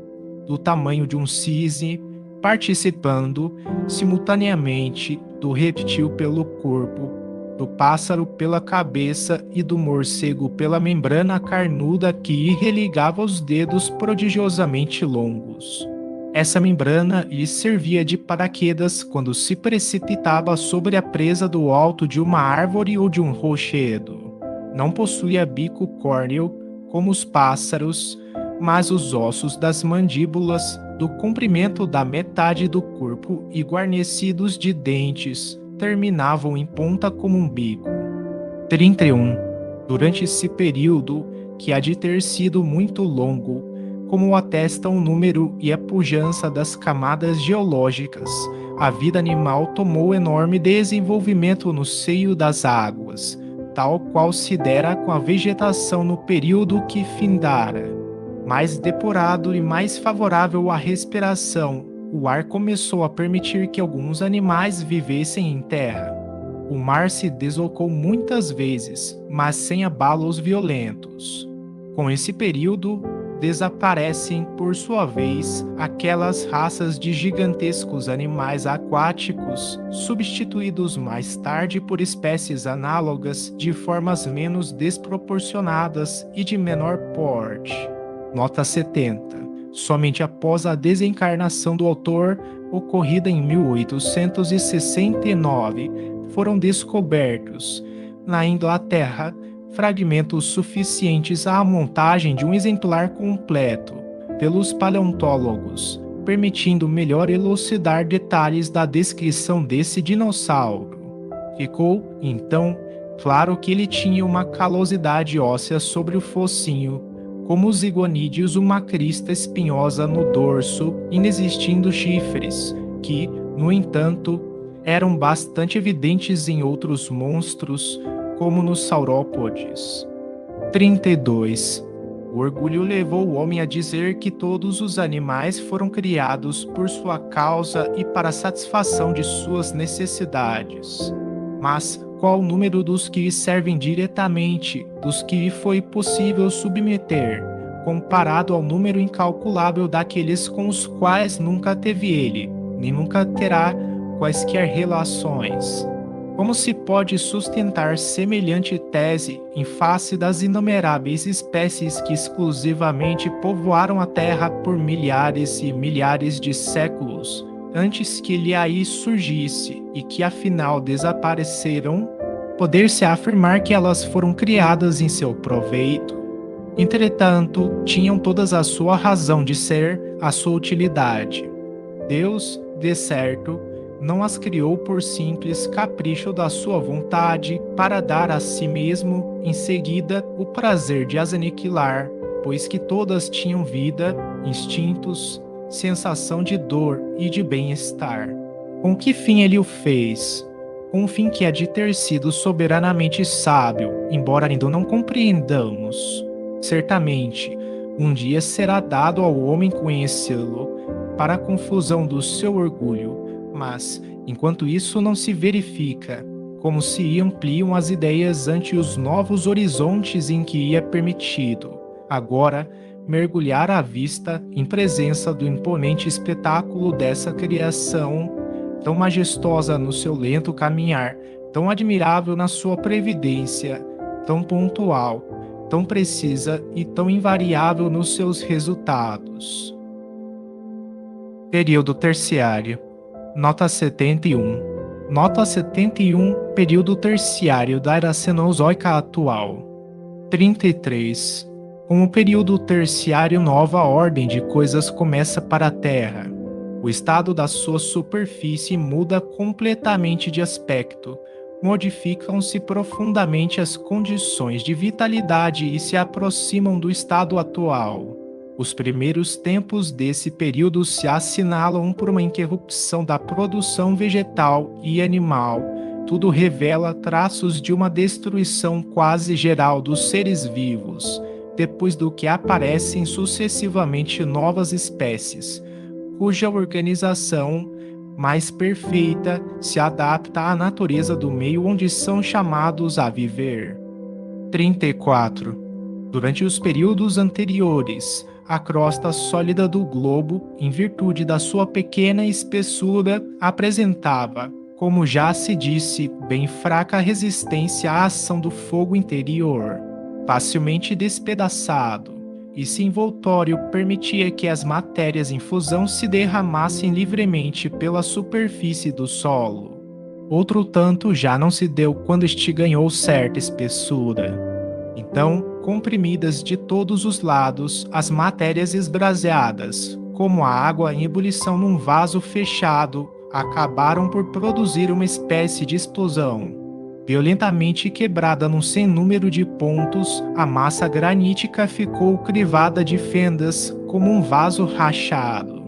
do tamanho de um cisne, participando simultaneamente do réptil pelo corpo, do pássaro pela cabeça e do morcego pela membrana carnuda que irreligava os dedos prodigiosamente longos. Essa membrana lhe servia de paraquedas quando se precipitava sobre a presa do alto de uma árvore ou de um rochedo. Não possuía bico córneo, como os pássaros, mas os ossos das mandíbulas, do comprimento da metade do corpo e guarnecidos de dentes, terminavam em ponta como um bico. 31. Durante esse período, que há de ter sido muito longo, como atestam o número e a pujança das camadas geológicas, a vida animal tomou enorme desenvolvimento no seio das águas, tal qual se dera com a vegetação no período que findara. Mais depurado e mais favorável à respiração, o ar começou a permitir que alguns animais vivessem em terra. O mar se deslocou muitas vezes, mas sem abalos violentos. Com esse período, desaparecem, por sua vez, aquelas raças de gigantescos animais aquáticos, substituídos mais tarde por espécies análogas de formas menos desproporcionadas e de menor porte. Nota 70. Somente após a desencarnação do autor, ocorrida em 1869, foram descobertos, na Inglaterra, fragmentos suficientes à montagem de um exemplar completo pelos paleontólogos, permitindo melhor elucidar detalhes da descrição desse dinossauro. Ficou, então, claro que ele tinha uma calosidade óssea sobre o focinho, como os iguanídeos, uma crista espinhosa no dorso, inexistindo chifres, que, no entanto, eram bastante evidentes em outros monstros, como nos saurópodes. 32. O orgulho levou o homem a dizer que todos os animais foram criados por sua causa e para a satisfação de suas necessidades. Mas qual o número dos que lhe servem diretamente, dos que lhe foi possível submeter, comparado ao número incalculável daqueles com os quais nunca teve ele, nem nunca terá quaisquer relações? Como se pode sustentar semelhante tese em face das inumeráveis espécies que exclusivamente povoaram a Terra por milhares e milhares de séculos, antes que ele aí surgisse e que afinal desapareceram? Poder-se afirmar que elas foram criadas em seu proveito. Entretanto, tinham todas a sua razão de ser, a sua utilidade. Deus, de certo, não as criou por simples capricho da sua vontade para dar a si mesmo, em seguida, o prazer de as aniquilar, pois que todas tinham vida, instintos, sensação de dor e de bem-estar. Com que fim ele o fez? Com o fim que é de ter sido soberanamente sábio, embora ainda não compreendamos. Certamente, um dia será dado ao homem conhecê-lo, para a confusão do seu orgulho, mas, enquanto isso não se verifica, como se ampliam as ideias ante os novos horizontes em que é permitido, agora, mergulhar à vista em presença do imponente espetáculo dessa criação, tão majestosa no seu lento caminhar, tão admirável na sua previdência, tão pontual, tão precisa e tão invariável nos seus resultados. Período terciário. Nota 71. Nota 71, período terciário da Era Cenozoica atual. 33. Com o período terciário, nova ordem de coisas começa para a Terra. O estado da sua superfície muda completamente de aspecto. Modificam-se profundamente as condições de vitalidade e se aproximam do estado atual. Os primeiros tempos desse período se assinalam por uma interrupção da produção vegetal e animal. Tudo revela traços de uma destruição quase geral dos seres vivos, depois do que aparecem sucessivamente novas espécies, cuja organização mais perfeita se adapta à natureza do meio onde são chamados a viver. 34. Durante os períodos anteriores, a crosta sólida do globo, em virtude da sua pequena espessura, apresentava, como já se disse, bem fraca resistência à ação do fogo interior, facilmente despedaçado. Esse envoltório permitia que as matérias em fusão se derramassem livremente pela superfície do solo. Outro tanto já não se deu quando este ganhou certa espessura. Então, comprimidas de todos os lados, as matérias esbraseadas, como a água em ebulição num vaso fechado, acabaram por produzir uma espécie de explosão. Violentamente quebrada num sem número de pontos, a massa granítica ficou crivada de fendas como um vaso rachado.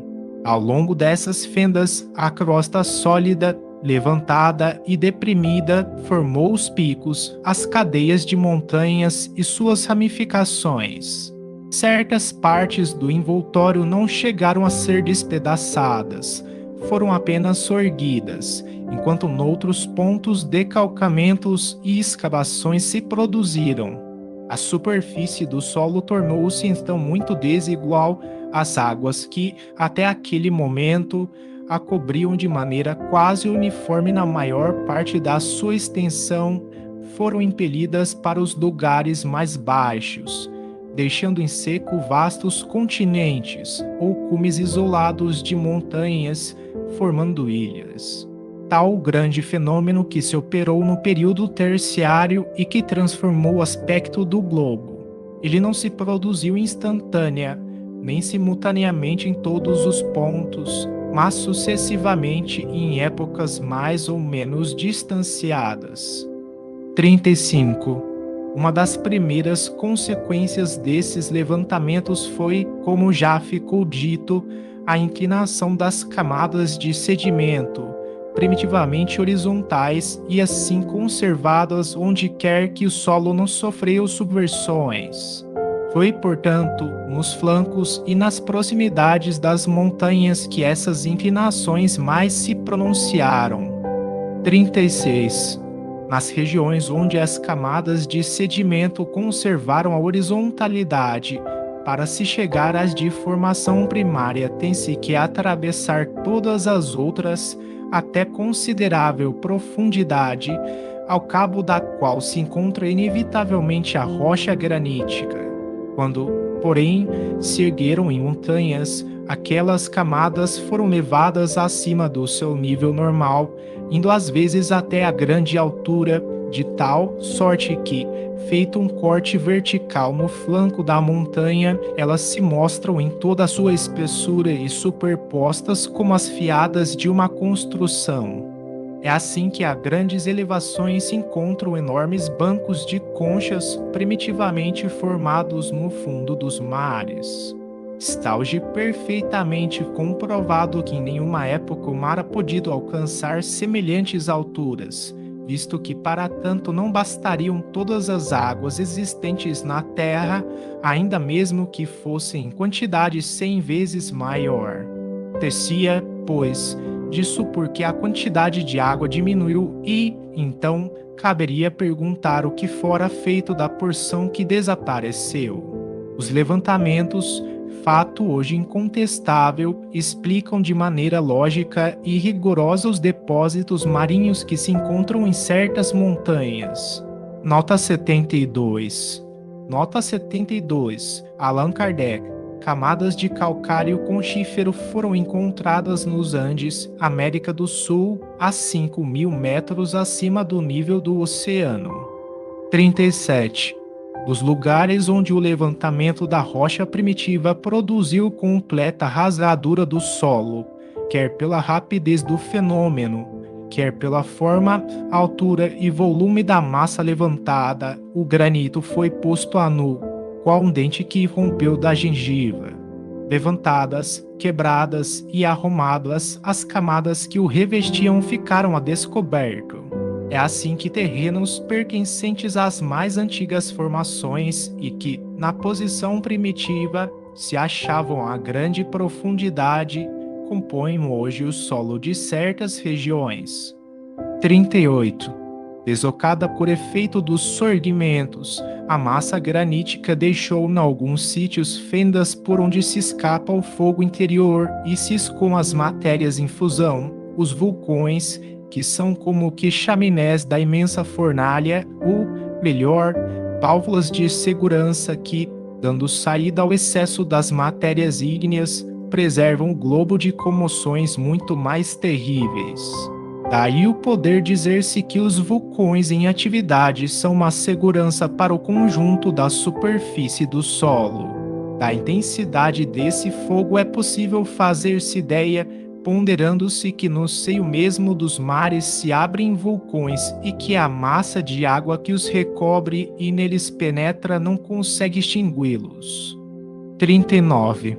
Ao longo dessas fendas, a crosta sólida, levantada e deprimida, formou os picos, as cadeias de montanhas e suas ramificações. Certas partes do envoltório não chegaram a ser despedaçadas, foram apenas sorguidas, enquanto noutros pontos decalcamentos e escavações se produziram. A superfície do solo tornou-se então muito desigual às águas que, até aquele momento, a cobriam de maneira quase uniforme na maior parte da sua extensão, foram impelidas para os lugares mais baixos, deixando em seco vastos continentes ou cumes isolados de montanhas, formando ilhas. tal grande fenômeno que se operou no período terciário e que transformou o aspecto do globo. Ele não se produziu instantânea, nem simultaneamente em todos os pontos, mas sucessivamente em épocas mais ou menos distanciadas. 35. Uma das primeiras consequências desses levantamentos foi, como já ficou dito, a inclinação das camadas de sedimento, primitivamente horizontais e assim conservadas onde quer que o solo não sofreu subversões. Foi, portanto, nos flancos e nas proximidades das montanhas que essas inclinações mais se pronunciaram. 36. Nas regiões onde as camadas de sedimento conservaram a horizontalidade, para se chegar às de formação primária, tem-se que atravessar todas as outras até considerável profundidade, ao cabo da qual se encontra inevitavelmente a rocha granítica. Quando, porém, se ergueram em montanhas, aquelas camadas foram levadas acima do seu nível normal, indo às vezes até a grande altura, de tal sorte que, feito um corte vertical no flanco da montanha, elas se mostram em toda a sua espessura e superpostas como as fiadas de uma construção. É assim que a grandes elevações se encontram enormes bancos de conchas primitivamente formados no fundo dos mares. Está hoje perfeitamente comprovado que em nenhuma época o mar ha podido alcançar semelhantes alturas, visto que para tanto não bastariam todas as águas existentes na terra, ainda mesmo que fossem em quantidade 100 vezes maior. Ter-se-ia, pois, disso porque a quantidade de água diminuiu e, então, caberia perguntar o que fora feito da porção que desapareceu. Os levantamentos, fato hoje incontestável, explicam de maneira lógica e rigorosa os depósitos marinhos que se encontram em certas montanhas. Nota 72. Nota 72. Allan Kardec. Camadas de calcário conchífero foram encontradas nos Andes, América do Sul, a 5.000 metros acima do nível do oceano. 37. Dos lugares onde o levantamento da rocha primitiva produziu completa rasgadura do solo, quer pela rapidez do fenômeno, quer pela forma, altura e volume da massa levantada, o granito foi posto a nu, qual um dente que rompeu da gengiva. Levantadas, quebradas e arrumadas, as camadas que o revestiam ficaram a descoberto. É assim que terrenos pertencentes às mais antigas formações e que, na posição primitiva, se achavam a grande profundidade, compõem hoje o solo de certas regiões. 38. Deslocada por efeito dos sorguimentos, a massa granítica deixou em alguns sítios fendas por onde se escapa o fogo interior e se escoam as matérias em fusão, os vulcões, que são como que chaminés da imensa fornalha, ou, melhor, válvulas de segurança que, dando saída ao excesso das matérias ígneas, preservam o globo de comoções muito mais terríveis. Daí o poder dizer-se que os vulcões em atividade são uma segurança para o conjunto da superfície do solo. Da intensidade desse fogo é possível fazer-se ideia, ponderando-se que no seio mesmo dos mares se abrem vulcões e que a massa de água que os recobre e neles penetra não consegue extingui-los. 39.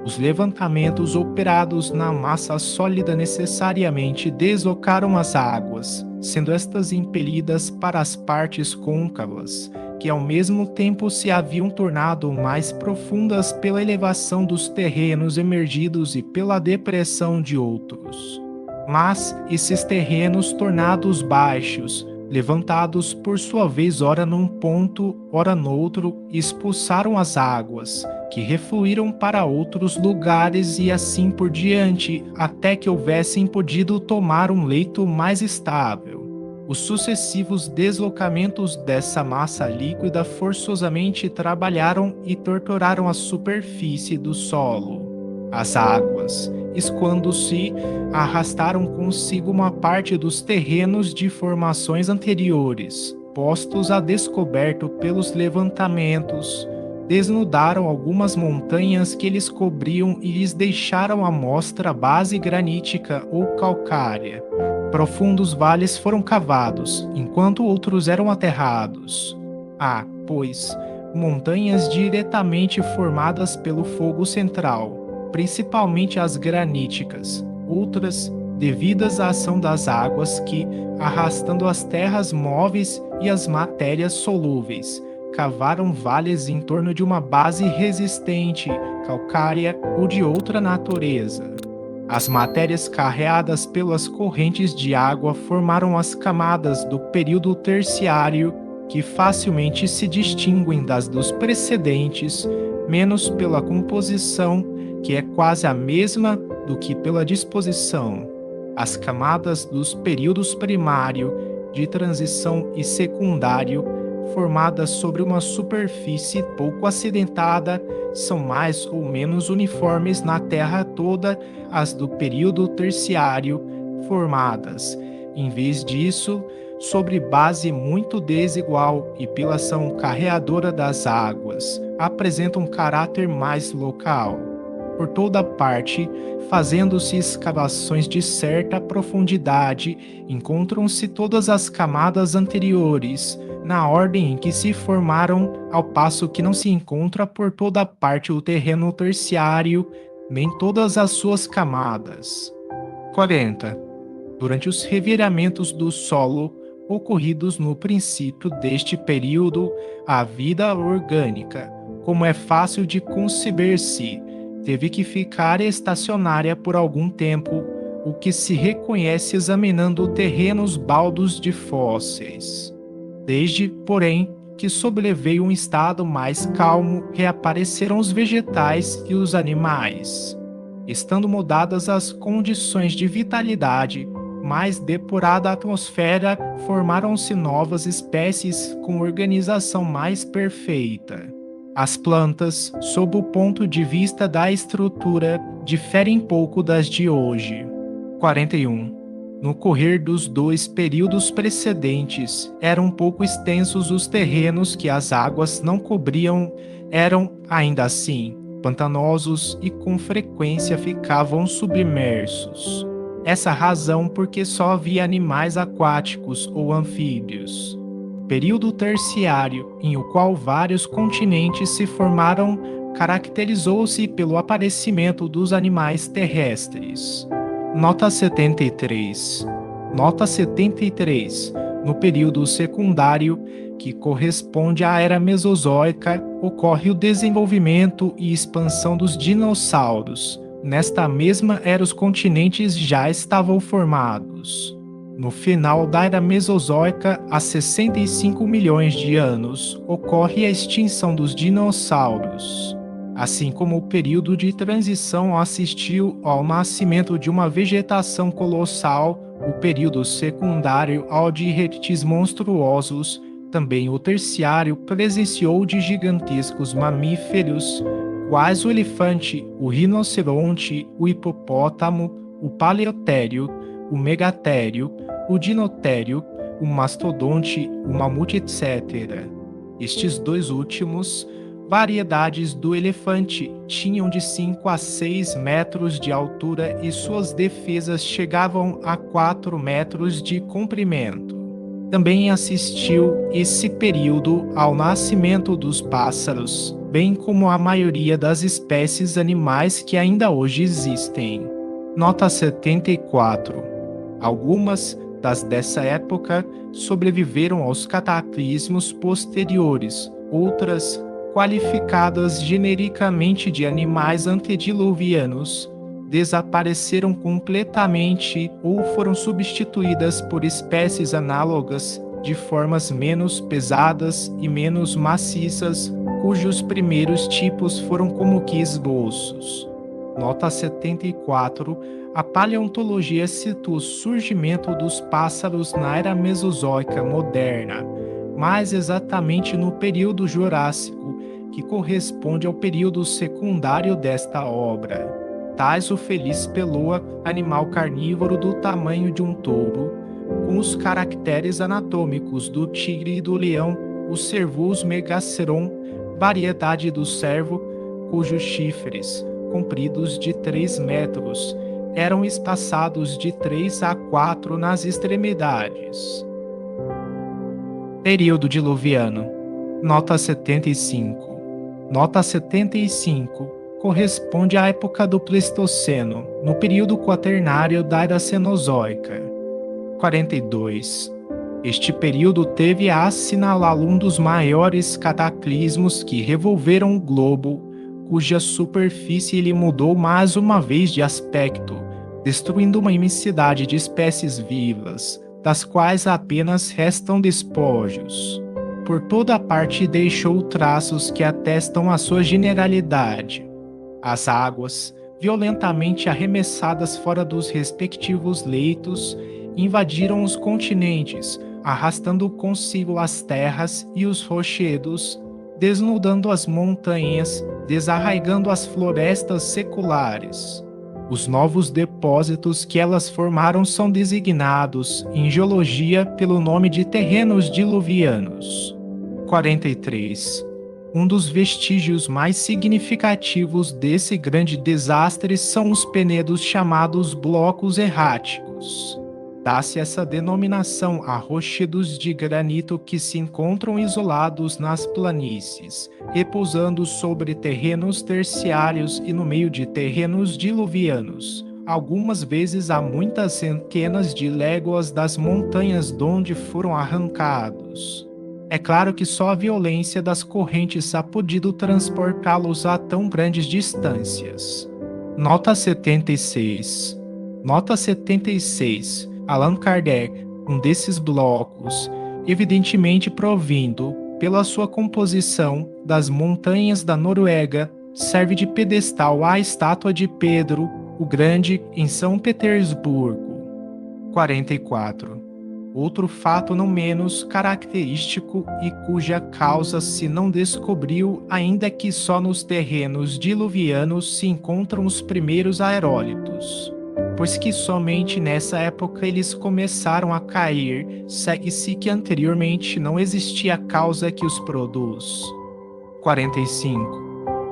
Os levantamentos operados na massa sólida necessariamente deslocaram as águas, sendo estas impelidas para as partes côncavas, que ao mesmo tempo se haviam tornado mais profundas pela elevação dos terrenos emergidos e pela depressão de outros. Mas esses terrenos tornados baixos, levantados por sua vez ora num ponto, ora noutro, expulsaram as águas, que refluíram para outros lugares e assim por diante, até que houvessem podido tomar um leito mais estável. Os sucessivos deslocamentos dessa massa líquida forçosamente trabalharam e torturaram a superfície do solo. As águas, escoando-se, arrastaram consigo uma parte dos terrenos de formações anteriores, postos a descoberto pelos levantamentos, desnudaram algumas montanhas que eles cobriam e lhes deixaram à mostra a base granítica ou calcária. Profundos vales foram cavados, enquanto outros eram aterrados. Há, pois, montanhas diretamente formadas pelo fogo central, principalmente as graníticas, outras devidas à ação das águas que, arrastando as terras móveis e as matérias solúveis, cavaram vales em torno de uma base resistente, calcária ou de outra natureza. As matérias carreadas pelas correntes de água formaram as camadas do período terciário, que facilmente se distinguem das dos precedentes, menos pela composição, que é quase a mesma, do que pela disposição. As camadas dos períodos primário, de transição e secundário, formadas sobre uma superfície pouco acidentada, são mais ou menos uniformes na Terra toda as do período terciário, formadas, em vez disso, sobre base muito desigual e pela ação carreadora das águas, apresentam um caráter mais local. Por toda parte, fazendo-se escavações de certa profundidade, encontram-se todas as camadas anteriores, na ordem em que se formaram, ao passo que não se encontra por toda parte o terreno terciário, nem todas as suas camadas. 40. Durante os reviramentos do solo ocorridos no princípio deste período, a vida orgânica, como é fácil de conceber-se, teve que ficar estacionária por algum tempo, o que se reconhece examinando terrenos baldos de fósseis. Desde, porém, que sobreveio um estado mais calmo, reapareceram os vegetais e os animais. Estando mudadas as condições de vitalidade, mais depurada a atmosfera, formaram-se novas espécies com organização mais perfeita. As plantas, sob o ponto de vista da estrutura, diferem pouco das de hoje. 41. No correr dos dois períodos precedentes, eram pouco extensos os terrenos que as águas não cobriam, eram, ainda assim, pantanosos e com frequência ficavam submersos. Essa razão porque só havia animais aquáticos ou anfíbios. Período terciário, em o qual vários continentes se formaram, caracterizou-se pelo aparecimento dos animais terrestres. Nota 73. Nota 73. No período secundário, que corresponde à era mesozoica, ocorre o desenvolvimento e expansão dos dinossauros. Nesta mesma era os continentes já estavam formados. No final da era mesozoica, há 65 milhões de anos, ocorre a extinção dos dinossauros. Assim como o período de transição assistiu ao nascimento de uma vegetação colossal, o período secundário ao de répteis monstruosos, também o terciário presenciou de gigantescos mamíferos, quais o elefante, o rinoceronte, o hipopótamo, o paleotério, o megatério, o dinotério, o mastodonte, o mamute, etc. Estes dois últimos, variedades do elefante, tinham de 5 a 6 metros de altura e suas defesas chegavam a 4 metros de comprimento. Também assistiu esse período ao nascimento dos pássaros, bem como a maioria das espécies animais que ainda hoje existem. Nota 74. Algumas das dessa época sobreviveram aos cataclismos posteriores, outras, qualificadas genericamente de animais antediluvianos, desapareceram completamente ou foram substituídas por espécies análogas de formas menos pesadas e menos maciças, cujos primeiros tipos foram como que esboços. Nota 74. A paleontologia situa o surgimento dos pássaros na era mesozoica moderna, mais exatamente no período Jurássico, que corresponde ao período secundário desta obra. tais o feliz peloa, animal carnívoro do tamanho de um touro, com os caracteres anatômicos do tigre e do leão, o Cervus megaceron, variedade do cervo, cujos chifres, compridos de 3 metros, eram espaçados de 3 a 4 nas extremidades. Período diluviano. Nota 75. Nota 75 corresponde à época do Pleistoceno, no período quaternário da Era Cenozoica. 42. Este período teve a assinalar um dos maiores cataclismos que revolveram o globo, cuja superfície lhe mudou mais uma vez de aspecto, destruindo uma imensidade de espécies vivas, das quais apenas restam despojos. Por toda a parte deixou traços que atestam a sua generalidade. As águas, violentamente arremessadas fora dos respectivos leitos, invadiram os continentes, arrastando consigo as terras e os rochedos, desnudando as montanhas, desarraigando as florestas seculares. Os novos depósitos que elas formaram são designados, em geologia, pelo nome de terrenos diluvianos. 43. Um dos vestígios mais significativos desse grande desastre são os penedos chamados blocos erráticos. Dá-se essa denominação a rochedos de granito que se encontram isolados nas planícies, repousando sobre terrenos terciários e no meio de terrenos diluvianos, algumas vezes a muitas centenas de léguas das montanhas donde foram arrancados. É claro que só a violência das correntes ha podido transportá-los a tão grandes distâncias. Nota 76. Nota 76. Allan Kardec, um desses blocos, evidentemente provindo, pela sua composição, das montanhas da Noruega, serve de pedestal à estátua de Pedro o Grande em São Petersburgo. 44. Outro fato não menos característico e cuja causa se não descobriu ainda que só nos terrenos diluvianos se encontram os primeiros aerólitos, pois que somente nessa época eles começaram a cair, segue-se que anteriormente não existia causa que os produz. 45.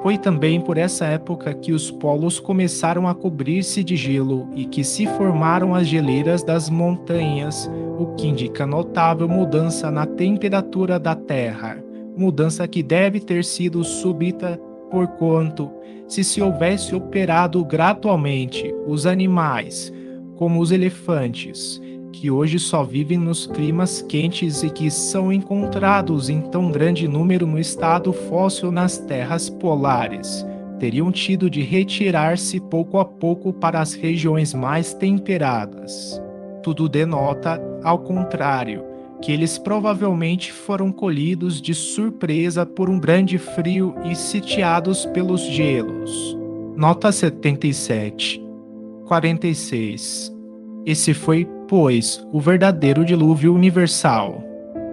Foi também por essa época que os polos começaram a cobrir-se de gelo e que se formaram as geleiras das montanhas, o que indica notável mudança na temperatura da Terra, mudança que deve ter sido súbita, porquanto, se houvesse operado gradualmente, os animais, como os elefantes, que hoje só vivem nos climas quentes e que são encontrados em tão grande número no estado fóssil nas terras polares, teriam tido de retirar-se pouco a pouco para as regiões mais temperadas. Tudo denota, ao contrário, que eles provavelmente foram colhidos de surpresa por um grande frio e sitiados pelos gelos. Nota 77. 46. Esse foi, pois, o verdadeiro dilúvio universal.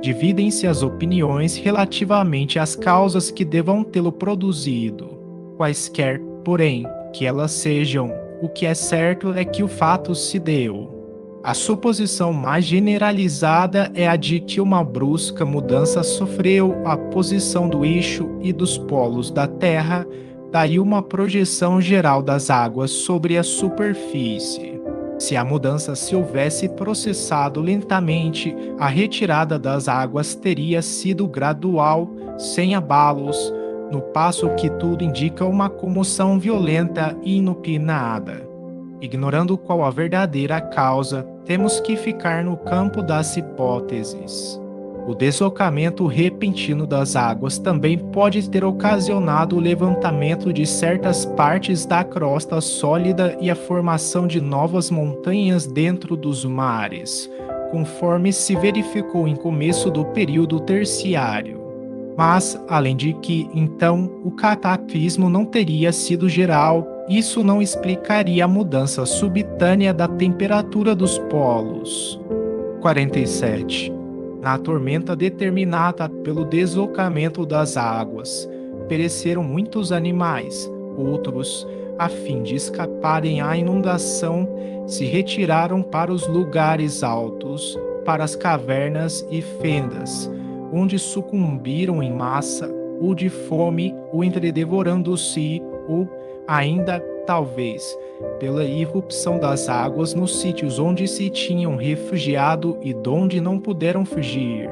Dividem-se as opiniões relativamente às causas que devam tê-lo produzido. Quaisquer, porém, que elas sejam, o que é certo é que o fato se deu. A suposição mais generalizada é a de que uma brusca mudança sofreu a posição do eixo e dos polos da Terra, daí uma projeção geral das águas sobre a superfície. Se a mudança se houvesse processado lentamente, a retirada das águas teria sido gradual, sem abalos, no passo que tudo indica uma comoção violenta e inopinada. Ignorando qual a verdadeira causa, temos que ficar no campo das hipóteses. O deslocamento repentino das águas também pode ter ocasionado o levantamento de certas partes da crosta sólida e a formação de novas montanhas dentro dos mares, conforme se verificou em começo do período terciário. Mas, além de que, então, o cataclismo não teria sido geral, isso não explicaria a mudança subitânea da temperatura dos polos. 47. Na tormenta determinada pelo deslocamento das águas, pereceram muitos animais, outros, a fim de escaparem à inundação, se retiraram para os lugares altos, para as cavernas e fendas, onde sucumbiram em massa, ou de fome, ou entredevorando-se, ou ainda, talvez, pela irrupção das águas nos sítios onde se tinham refugiado e donde não puderam fugir.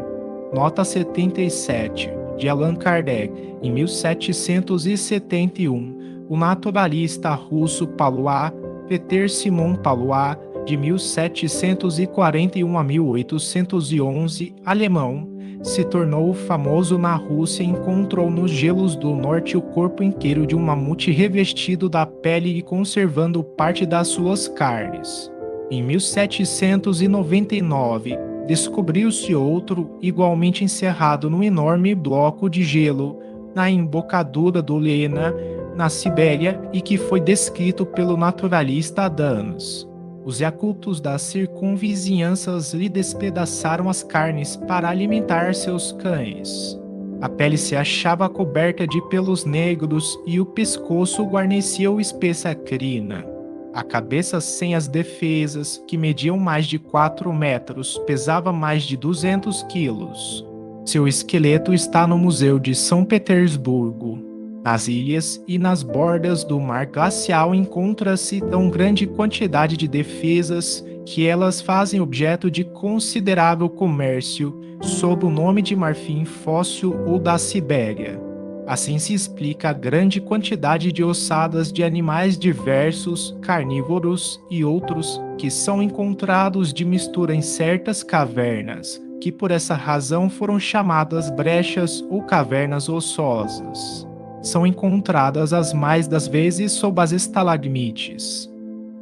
Nota 77, de Allan Kardec, em 1771, o naturalista russo Palois, Peter Simon Palois, de 1741 a 1811, alemão, se tornou famoso na Rússia e encontrou nos gelos do norte o corpo inteiro de um mamute revestido da pele e conservando parte das suas carnes. Em 1799, descobriu-se outro, igualmente encerrado num enorme bloco de gelo, na embocadura do Lena, na Sibéria, e que foi descrito pelo naturalista há anos. Os yakutos das circunvizinhanças lhe despedaçaram as carnes para alimentar seus cães. A pele se achava coberta de pelos negros e o pescoço guarnecia o espessa crina. A cabeça sem as defesas, que mediam mais de 4 metros, pesava mais de 200 quilos. Seu esqueleto está no Museu de São Petersburgo. Nas ilhas e nas bordas do mar glacial encontra-se tão grande quantidade de defesas que elas fazem objeto de considerável comércio sob o nome de marfim fóssil ou da Sibéria. Assim se explica a grande quantidade de ossadas de animais diversos, carnívoros e outros que são encontrados de mistura em certas cavernas, que por essa razão foram chamadas brechas ou cavernas ossosas. São encontradas as mais das vezes sob as estalagmites.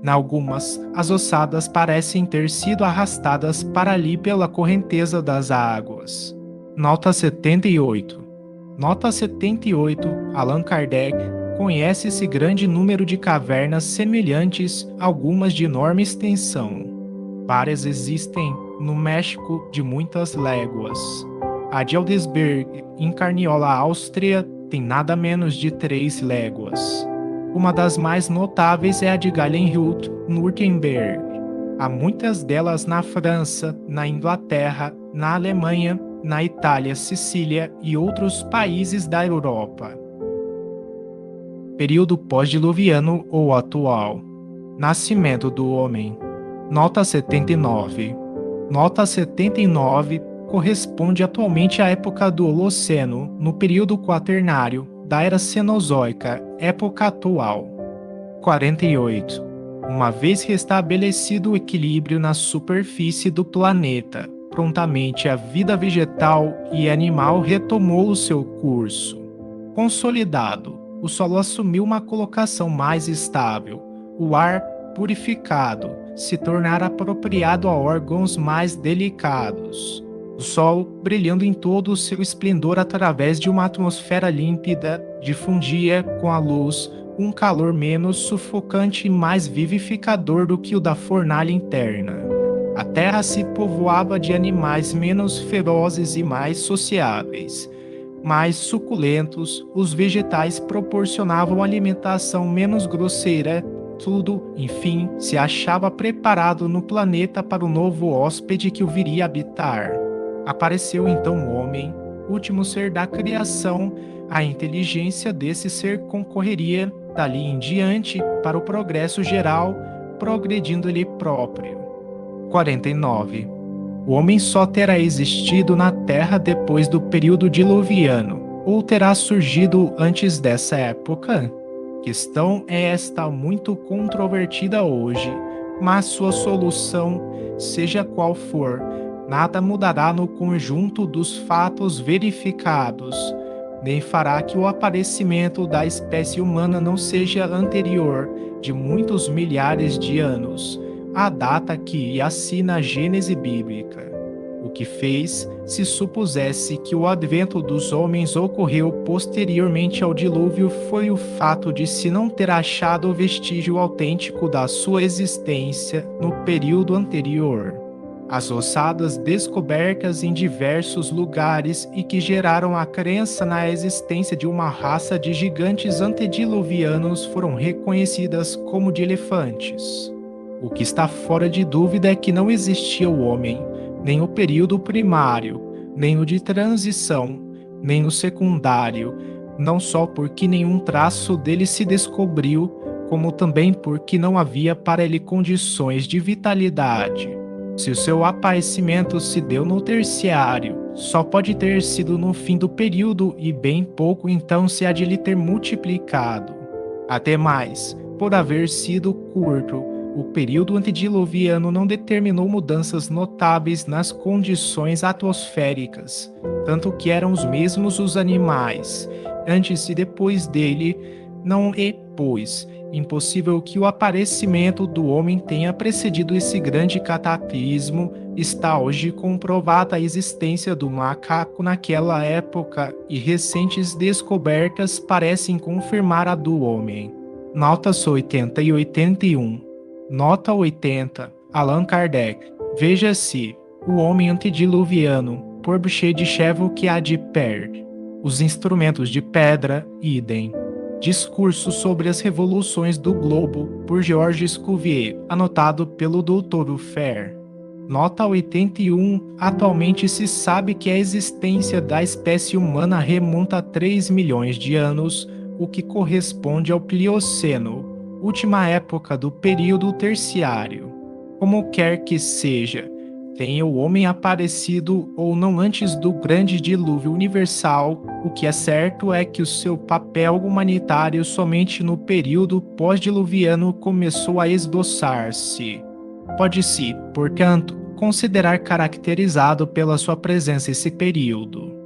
Algumas, as ossadas parecem ter sido arrastadas para ali pela correnteza das águas. Nota 78. Nota 78. Allan Kardec conhece esse grande número de cavernas semelhantes, algumas de enorme extensão. Várias existem no México de muitas léguas. A de Aldesberg, em Carniola, Áustria, tem nada menos de 3 léguas. Uma das mais notáveis é a de Gallenhut, Nuremberg. Há muitas delas na França, na Inglaterra, na Alemanha, na Itália, Sicília e outros países da Europa. Período pós-diluviano ou atual. Nascimento do homem. Nota 79. Nota 79 corresponde atualmente à época do Holoceno, no período quaternário da Era Cenozoica, época atual. 48. Uma vez restabelecido o equilíbrio na superfície do planeta, prontamente a vida vegetal e animal retomou o seu curso. Consolidado, o solo assumiu uma colocação mais estável, o ar purificado se tornara apropriado a órgãos mais delicados. O Sol, brilhando em todo o seu esplendor através de uma atmosfera límpida, difundia com a luz um calor menos sufocante e mais vivificador do que o da fornalha interna. A terra se povoava de animais menos ferozes e mais sociáveis. Mais suculentos, os vegetais proporcionavam alimentação menos grosseira. Tudo, enfim, se achava preparado no planeta para o novo hóspede que o viria habitar. Apareceu então o homem, último ser da criação. A inteligência desse ser concorreria, dali em diante, para o progresso geral, progredindo ele próprio. 49. O homem só terá existido na Terra depois do período diluviano, ou terá surgido antes dessa época? Questão é esta muito controvertida hoje, mas sua solução, seja qual for, nada mudará no conjunto dos fatos verificados, nem fará que o aparecimento da espécie humana não seja anterior de muitos milhares de anos, à data que assina a Gênese bíblica. O que fez, se supusesse que o advento dos homens ocorreu posteriormente ao dilúvio, foi o fato de se não ter achado o vestígio autêntico da sua existência no período anterior. As ossadas descobertas em diversos lugares e que geraram a crença na existência de uma raça de gigantes antediluvianos foram reconhecidas como de elefantes. O que está fora de dúvida é que não existia o homem, nem o período primário, nem o de transição, nem o secundário, não só porque nenhum traço dele se descobriu, como também porque não havia para ele condições de vitalidade. Se o seu aparecimento se deu no terciário, só pode ter sido no fim do período e bem pouco então se há de lhe ter multiplicado. Até mais, por haver sido curto, o período antediluviano não determinou mudanças notáveis nas condições atmosféricas, tanto que eram os mesmos os animais, antes e depois dele, não é, pois, impossível que o aparecimento do homem tenha precedido esse grande cataclismo. Está hoje comprovada a existência do macaco naquela época e recentes descobertas parecem confirmar a do homem. Notas 80 e 81. Nota 80. Allan Kardec. Veja-se O Homem Antediluviano, por Boucher de Chevaux a de Père. Os Instrumentos de Pedra, idem. Discurso sobre as Revoluções do Globo, por Georges Cuvier, anotado pelo Dr. Uffer. Nota 81. Atualmente se sabe que a existência da espécie humana remonta a 3 milhões de anos, o que corresponde ao Plioceno, última época do período terciário. Como quer que seja, tenha o homem aparecido ou não antes do grande dilúvio universal, o que é certo é que o seu papel humanitário somente no período pós-diluviano começou a esboçar-se. Pode-se, portanto, considerar caracterizado pela sua presença esse período.